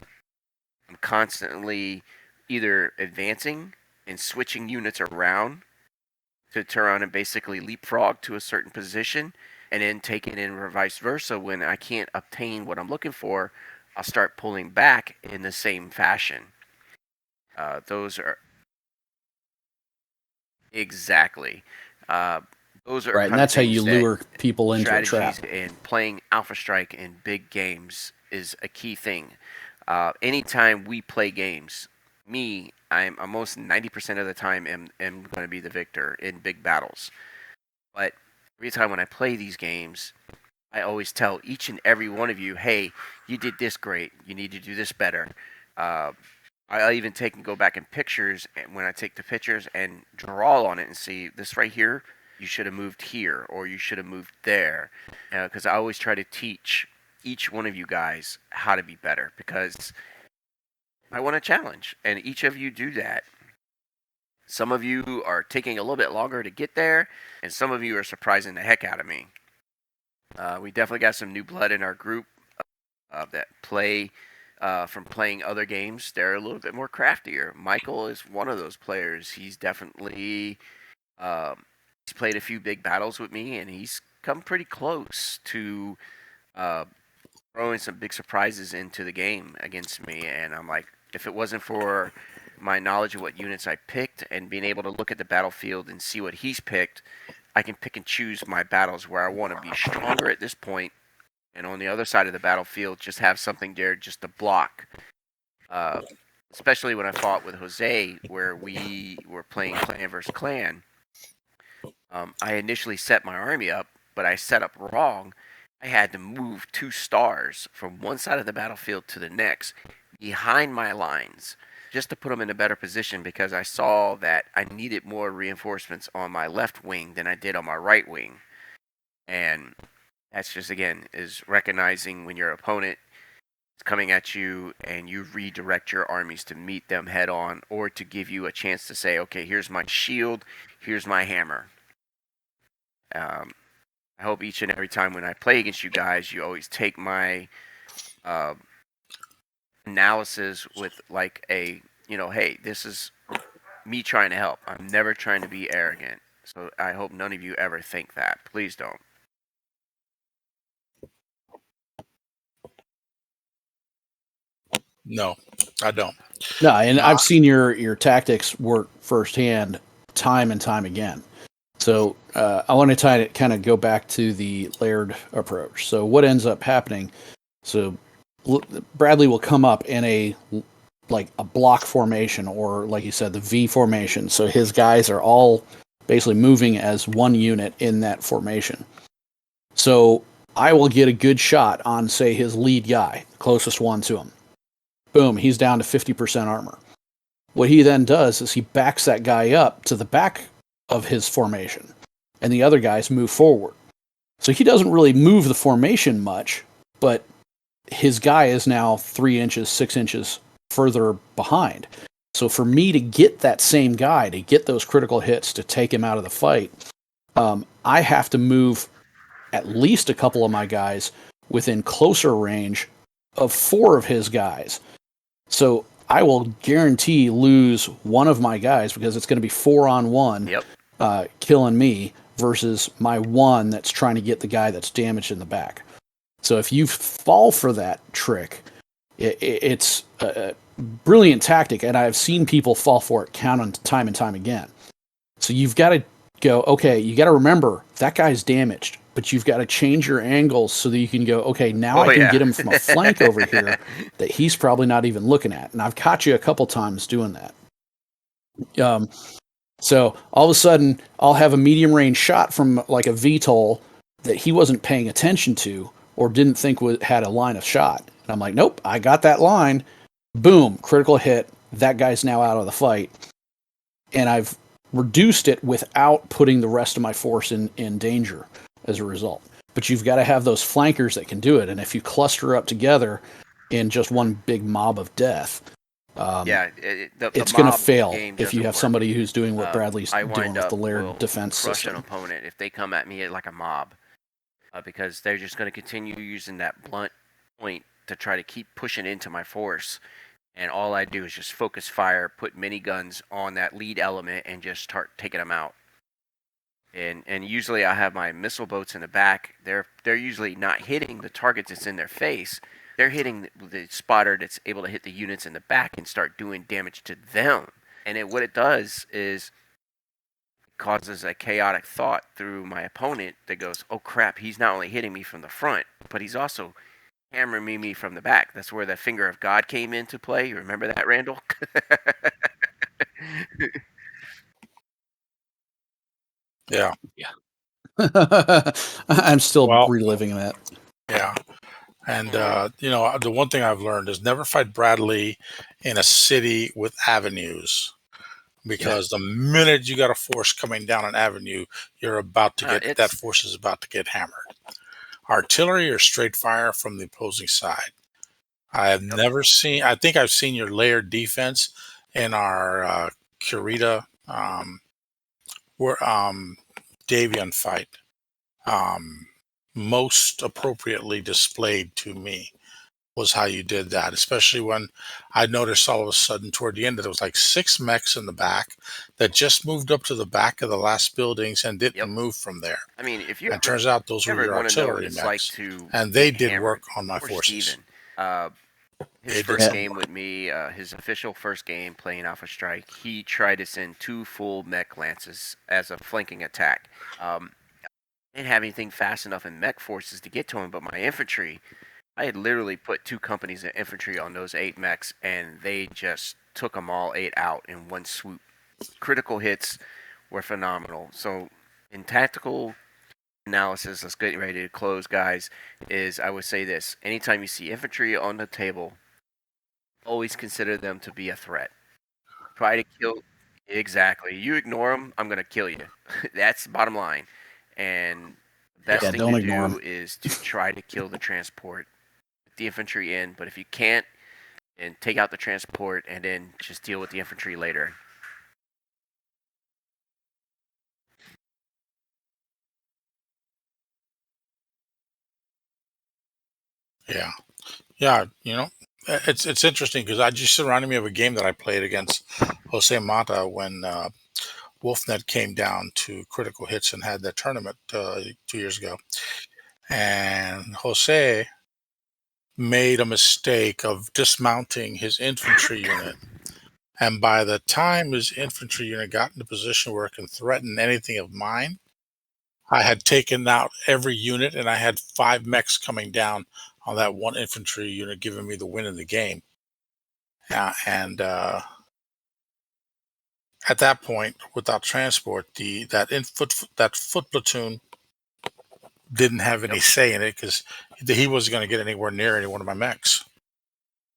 I'm constantly either advancing and switching units around to turn around and basically leapfrog to a certain position, and then take it in vice versa. When I can't obtain what I'm looking for, I'll start pulling back in the same fashion. Those are exactly. Those are Right, kind and that's of how you things that lure people into a trap. strategies and playing Alpha Strike in big games is a key thing. Anytime we play games, I'm almost 90% of the time am going to be the victor in big battles. But every time when I play these games, I always tell each and every one of you, hey, you did this great. You need to do this better. I'll even take and go back in pictures, and when I take the pictures and draw on it and see this right here, you should have moved here, or you should have moved there. Because I always try to teach each one of you guys how to be better, because I want a challenge, and each of you do that. Some of you are taking a little bit longer to get there, and some of you are surprising the heck out of me. We definitely got some new blood in our group that play from playing other games. They're a little bit more craftier. Michael is one of those players. He's definitely he's played a few big battles with me, and he's come pretty close to throwing some big surprises into the game against me. And I'm like, if it wasn't for my knowledge of what units I picked and being able to look at the battlefield and see what he's picked, I can pick and choose my battles where I want to be stronger at this point, and on the other side of the battlefield, just have something there just to block. Especially when I fought with Jose, where we were playing clan versus clan. I initially set my army up, but I set up wrong. I had to move 2 stars from one side of the battlefield to the next behind my lines, just to put them in a better position, because I saw that I needed more reinforcements on my left wing than I did on my right wing. And that's just, again, is recognizing when your opponent coming at you, and you redirect your armies to meet them head on, or to give you a chance to say, okay, here's my shield, here's my hammer. I hope each and every time when I play against you guys, you always take my analysis with like a, hey, this is me trying to help. I'm never trying to be arrogant. So I hope none of you ever think that. Please don't. No, I don't. No, and I've seen your tactics work firsthand, time and time again. So I want to kind of go back to the layered approach. So what ends up happening? So Bradley will come up in a block formation, or like you said, the V formation. So his guys are all basically moving as one unit in that formation. So I will get a good shot on, say, his lead guy, closest one to him. Boom, he's down to 50% armor. What he then does is he backs that guy up to the back of his formation, and the other guys move forward. So he doesn't really move the formation much, but his guy is now 3 inches, 6 inches further behind. So for me to get that same guy, to get those critical hits, to take him out of the fight, I have to move at least a couple of my guys within closer range of 4 of his guys. So I will guarantee lose one of my guys because it's going to be 4-on-1, killing me, versus my one that's trying to get the guy that's damaged in the back. So if you fall for that trick, it's a brilliant tactic, and I've seen people fall for it time and time again. So you've got to go, okay, you got to remember that guy's damaged, but you've got to change your angles so that you can go, okay, now I can get him from a flank over here that he's probably not even looking at. And I've caught you a couple times doing that. So all of a sudden, I'll have a medium range shot from like a VTOL that he wasn't paying attention to or didn't think had a line of shot. And I'm like, nope, I got that line. Boom, critical hit. That guy's now out of the fight. And I've reduced it without putting the rest of my force in danger as a result. But you've got to have those flankers that can do it. And if you cluster up together in just one big mob of death, it's going to fail if you have somebody who's doing what Bradley's doing with the layered defense crush system. An opponent if they come at me like a mob, because they're just going to continue using that blunt point to try to keep pushing into my force. And all I do is just focus fire, put miniguns on that lead element, and just start taking them out. And usually I have my missile boats in the back. They're usually not hitting the targets that's in their face. They're hitting the spotter that's able to hit the units in the back and start doing damage to them. And what it does is causes a chaotic thought through my opponent that goes, oh crap, he's not only hitting me from the front, but he's also hammering me from the back. That's where the finger of God came into play. You remember that, Randall? Yeah. I'm still reliving that. Yeah. And, the one thing I've learned is never fight Bradley in a city with avenues, because the minute you got a force coming down an avenue, you're about to get, that force is about to get hammered. Artillery or straight fire from the opposing side. I have never seen, I think I've seen your layered defense in our Curita Davion fight. Most appropriately displayed to me was how you did that, especially when I noticed all of a sudden toward the end that there was like 6 mechs in the back that just moved up to the back of the last buildings and didn't move from there. I mean, if you and turns out those were your artillery mechs, and they did work on my forces. His first game with me, his official first game playing Alpha Strike, he tried to send 2 full mech lances as a flanking attack. I didn't have anything fast enough in mech forces to get to him, but my infantry, I had literally put 2 companies of infantry on those 8 mechs, and they just took them all 8 out in one swoop. Critical hits were phenomenal. So in tactical analysis, let's get ready to close, guys, is I would say this. Anytime you see infantry on the table, always consider them to be a threat. Try to kill. Exactly. You ignore them, I'm going to kill you. That's the bottom line. And the best thing to do is to try to kill the transport the infantry in, but if you can't, then take out the transport and then just deal with the infantry later. Yeah. Yeah, it's interesting because I just reminded me of a game that I played against Jose Mata when WolfNet came down to critical hits and had that tournament 2 years ago. And Jose made a mistake of dismounting his infantry unit. And by the time his infantry unit got into position where it can threaten anything of mine, I had taken out every unit and I had 5 mechs coming down on that one infantry unit, giving me the win in the game. And at that point, without transport, that foot platoon didn't have any say in it because he wasn't going to get anywhere near any one of my mechs.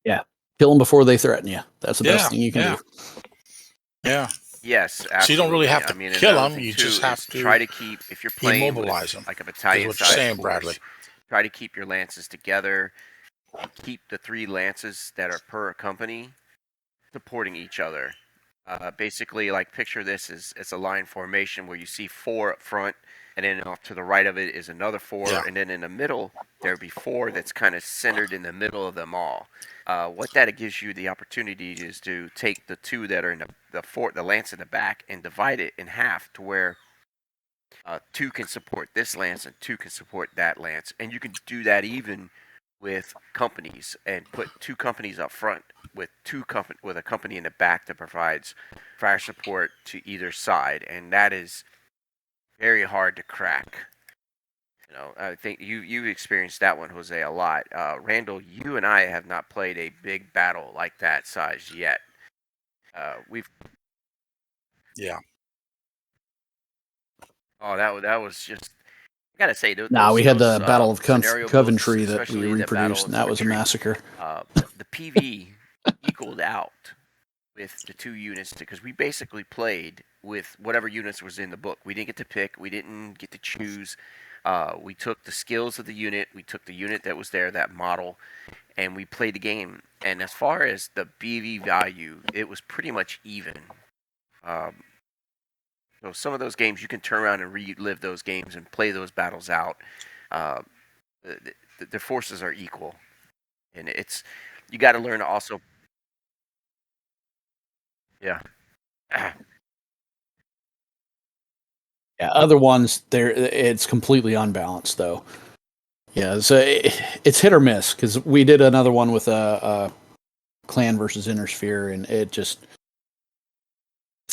Yeah, kill them before they threaten you. That's the best thing you can do. Yeah. Yes, absolutely. So you don't really have to kill them. You just have to try to keep, if you're playing immobilize them, like a battalion-sized saying, force, Bradley. try to keep your lances together. Keep the 3 lances that are per company supporting each other. Basically, like picture this as it's a line formation where you see 4 up front, and then off to the right of it is another 4, and then in the middle there'd be 4 that's kind of centered in the middle of them all. What that gives you the opportunity is to take the 2 that are in the lance in the back and divide it in half to where 2 can support this lance and 2 can support that lance, and you can do that even with companies and put 2 companies up front with a company in the back that provides fire support to either side, and that is very hard to crack. I think you've experienced that one, Jose, a lot. Randall, you and I have not played a big battle like that size yet. Yeah. Oh, that was just. I gotta say, we had the Battle of Coventry that we reproduced, and that was a massacre. The PV equaled out with the 2 units because we basically played with whatever units was in the book. We didn't get to pick. We didn't get to choose. We took the skills of the unit. We took the unit that was there, that model, and we played the game. And as far as the BV value, it was pretty much even. So some of those games you can turn around and relive those games and play those battles out. The forces are equal, and you got to learn to also. Yeah. Yeah, other ones it's completely unbalanced though. Yeah, so it's hit or miss because we did another one with a clan versus Intersphere, and it just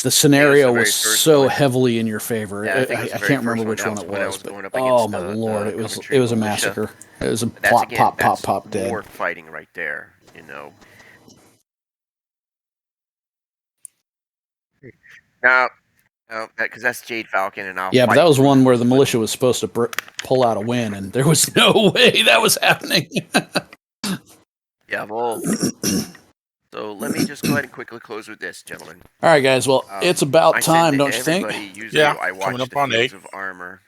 the scenario was so heavily in your favor. Yeah, I can't remember which one it was, but oh my lord, it was a massacre. It was a plop, pop, dead. More fighting right there, Now, because that's Jade Falcon, and I'll. Yeah, but that was one where the militia was supposed to pull out a win, and there was no way that was happening. Yeah, well. So let me just go ahead and quickly close with this, gentlemen. All right, guys. Well, it's about time, don't you think? I watch the Fields of Armor,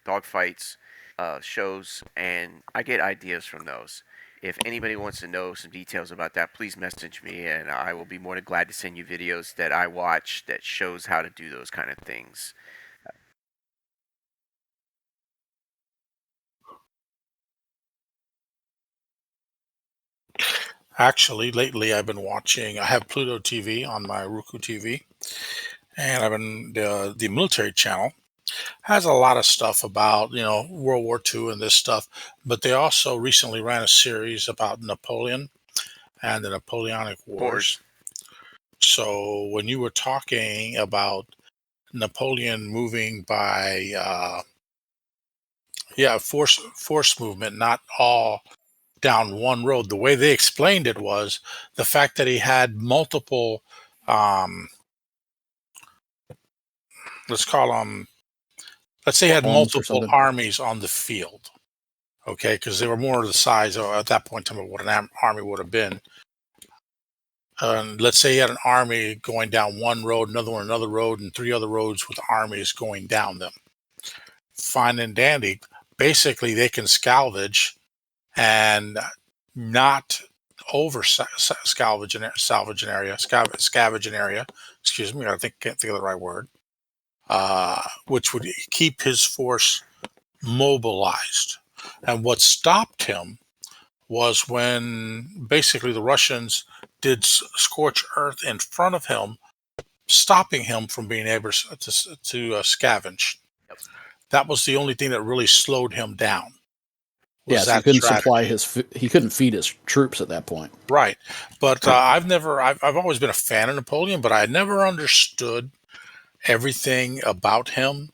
dog fights, shows, and I get ideas from those. If anybody wants to know some details about that, please message me, and I will be more than glad to send you videos that I watch that shows how to do those kind of things. Actually, lately I've been watching. I have Pluto TV on my Roku TV, and I've been the military channel has a lot of stuff about World War II and this stuff, but they also recently ran a series about Napoleon and the Napoleonic Wars. So when you were talking about Napoleon moving by force movement, not all down one road, the way they explained it was the fact that he had multiple let's say he had multiple armies on the field, okay, because they were more the size at that point in time of what an army would have been. Let's say he had an army going down one road, another road, and 3 other roads with armies going down them. Fine and dandy. basically they can salvage and not over salvage an area, scavenge an area. Excuse me, can't think of the right word. Which would keep his force mobilized. And what stopped him was when basically the Russians did scorch earth in front of him, stopping him from being able to scavenge. Yep. That was the only thing that really slowed him down. Yeah, so he couldn't supply he couldn't feed his troops at that point. Right. But I've always been a fan of Napoleon, but I never understood everything about him.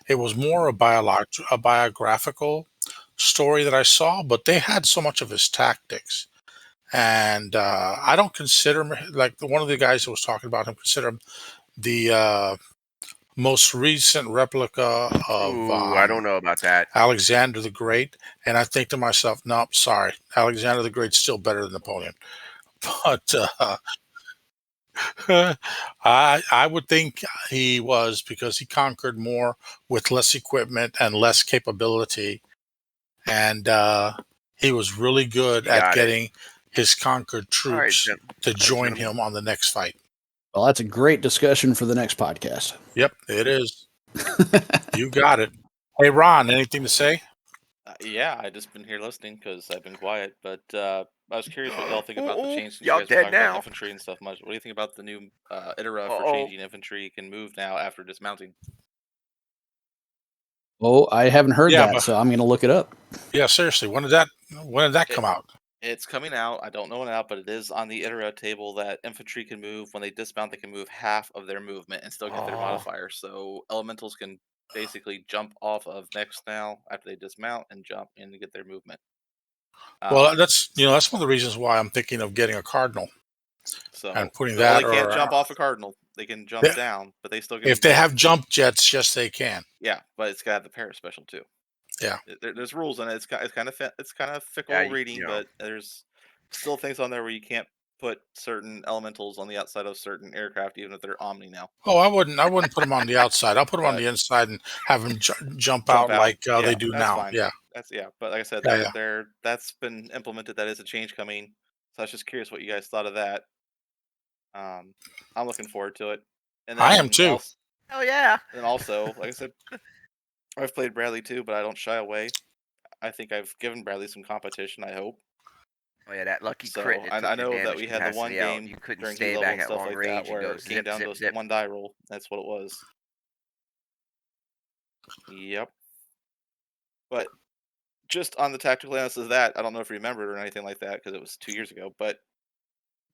It was more a biographical story that I saw, but they had so much of his tactics. And I don't consider him, like one of the guys that was talking about him, consider him the most recent replica of I don't know about that. Alexander the Great. And I think to myself, no, sorry, Alexander the Great's still better than Napoleon. But I would think he was, because he conquered more with less equipment and less capability. And he was really good at getting his conquered troops to join him on the next fight. Well, that's a great discussion for the next podcast. Yep, it is. You got it. Hey, Ron, anything to say? Yeah, I just been here listening because I've been quiet. But I was curious what y'all think about the change. Y'all you guys were dead talking about now. infantry and stuff. Much. What do you think about the new itera for changing infantry can move now after dismounting? Oh, I haven't heard that, so I'm going to look it up. Yeah, seriously, when did that come out? It's coming out. I don't know when out, but it is on the itera table that infantry can move when they dismount. They can move half of their movement and still get their modifier. So elementals can basically jump off of next now after they dismount and jump in to get their movement. Well, that's one of the reasons why I'm thinking of getting a cardinal. So and putting that. They can't jump off a cardinal. They can jump down, but they still get. If they have jump jets, yes, they can. Yeah, but it's got the para special too. Yeah, there's rules in it. It's kind of fickle reading, but there's still things on there where you can't put certain elementals on the outside of certain aircraft, even if they're Omni now. Oh, I wouldn't put them on the outside. I'll put them on the inside and have them jump out like they do now. Fine. Yeah, but like I said, that's been implemented. That is a change coming. So I was just curious what you guys thought of that. I'm looking forward to it. And then I am too. Hell yeah! And also, like I said, I've played Bradley too, but I don't shy away. I think I've given Bradley some competition. I hope. Oh yeah, that lucky crit. I know that we had the one game you couldn't during stay back at long like range that, where it came down to one die roll. That's what it was. Yep. But just on the tactical analysis of that, I don't know if you remembered or anything like that because it was 2 years ago. But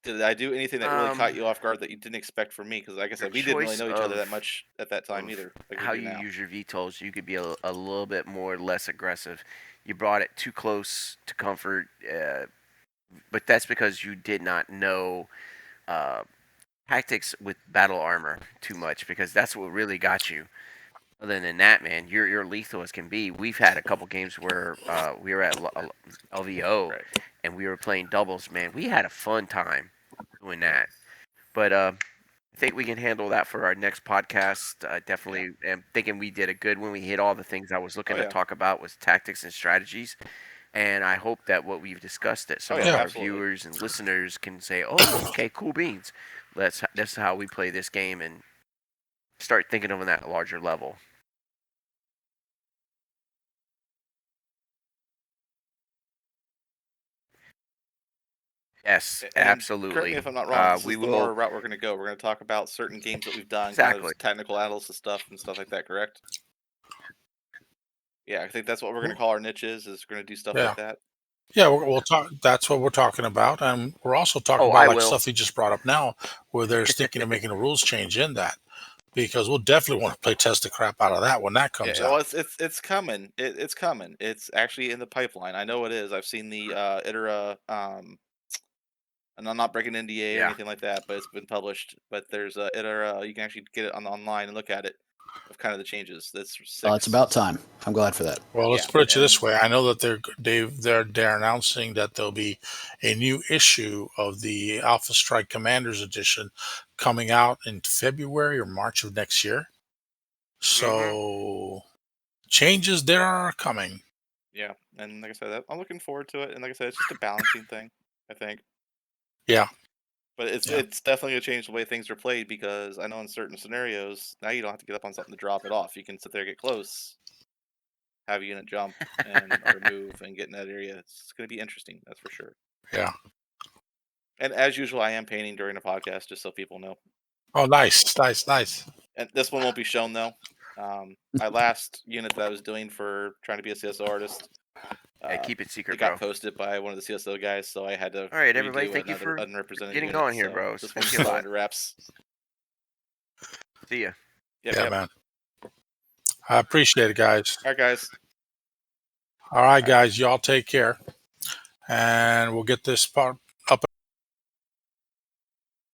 did I do anything that really caught you off guard that you didn't expect from me? Because like I said, we didn't really know each other that much at that time either. Like how you use your VTOLs, you could be a little bit less aggressive. You brought it too close to comfort, but that's because you did not know tactics with battle armor too much, because that's what really got you. Other than that, man, you're lethal as can be. We've had a couple games where we were at LVO and we were playing doubles. Man, we had a fun time doing that. But I think we can handle that for our next podcast. Definitely am thinking we did a good one. We hit all the things I was looking to talk about was tactics and strategies. And I hope that what we've discussed, that some of our viewers and listeners can say, oh, okay, cool beans. That's how we play this game, and start thinking of it on that larger level. Yes, absolutely. Correct me if I'm not wrong. This is the more route we're going to go. We're going to talk about certain games that we've done, kind of technical analysis stuff and stuff like that. Correct? Yeah, I think that's what we're going to call our niches. Is we're going to do stuff like that. Yeah, we'll talk. That's what we're talking about, and we're also talking about stuff he just brought up now, where there's thinking of making a rules change in that, because we'll definitely want to play test the crap out of that when that comes out. Well, it's coming. It's coming. It's actually in the pipeline. I know it is. I've seen the itera. And I'm not breaking NDA or anything like that, but it's been published. But there's a itera. You can actually get it online and look at it. Of kind of the changes. That's it's about time. I'm glad for that. Well, let's put it this way. I know that they're announcing that there'll be a new issue of the Alpha Strike Commanders Edition coming out in February or March of next year. So changes there are coming. Yeah, and like I said, I'm looking forward to it. And like I said, it's just a balancing thing, I think. Yeah. But it's definitely gonna change the way things are played, because I know in certain scenarios now you don't have to get up on something to drop it off. You can sit there, get close, have a unit jump or move and get in that area. It's gonna be interesting, that's for sure. Yeah. And as usual, I am painting during the podcast, just so people know. Oh, nice. And this one won't be shown though. My last unit that I was doing for trying to be a CSO artist, keep it secret, it got bro. posted by one of the CSO guys, so I had to All right, everybody, redo thank you another for unrepresented getting unit. going here, So bros. this Thank one's you a still lot. under wraps. See ya. Yep. Man. I appreciate it, guys. All right, guys. All right, guys. Y'all take care. And we'll get this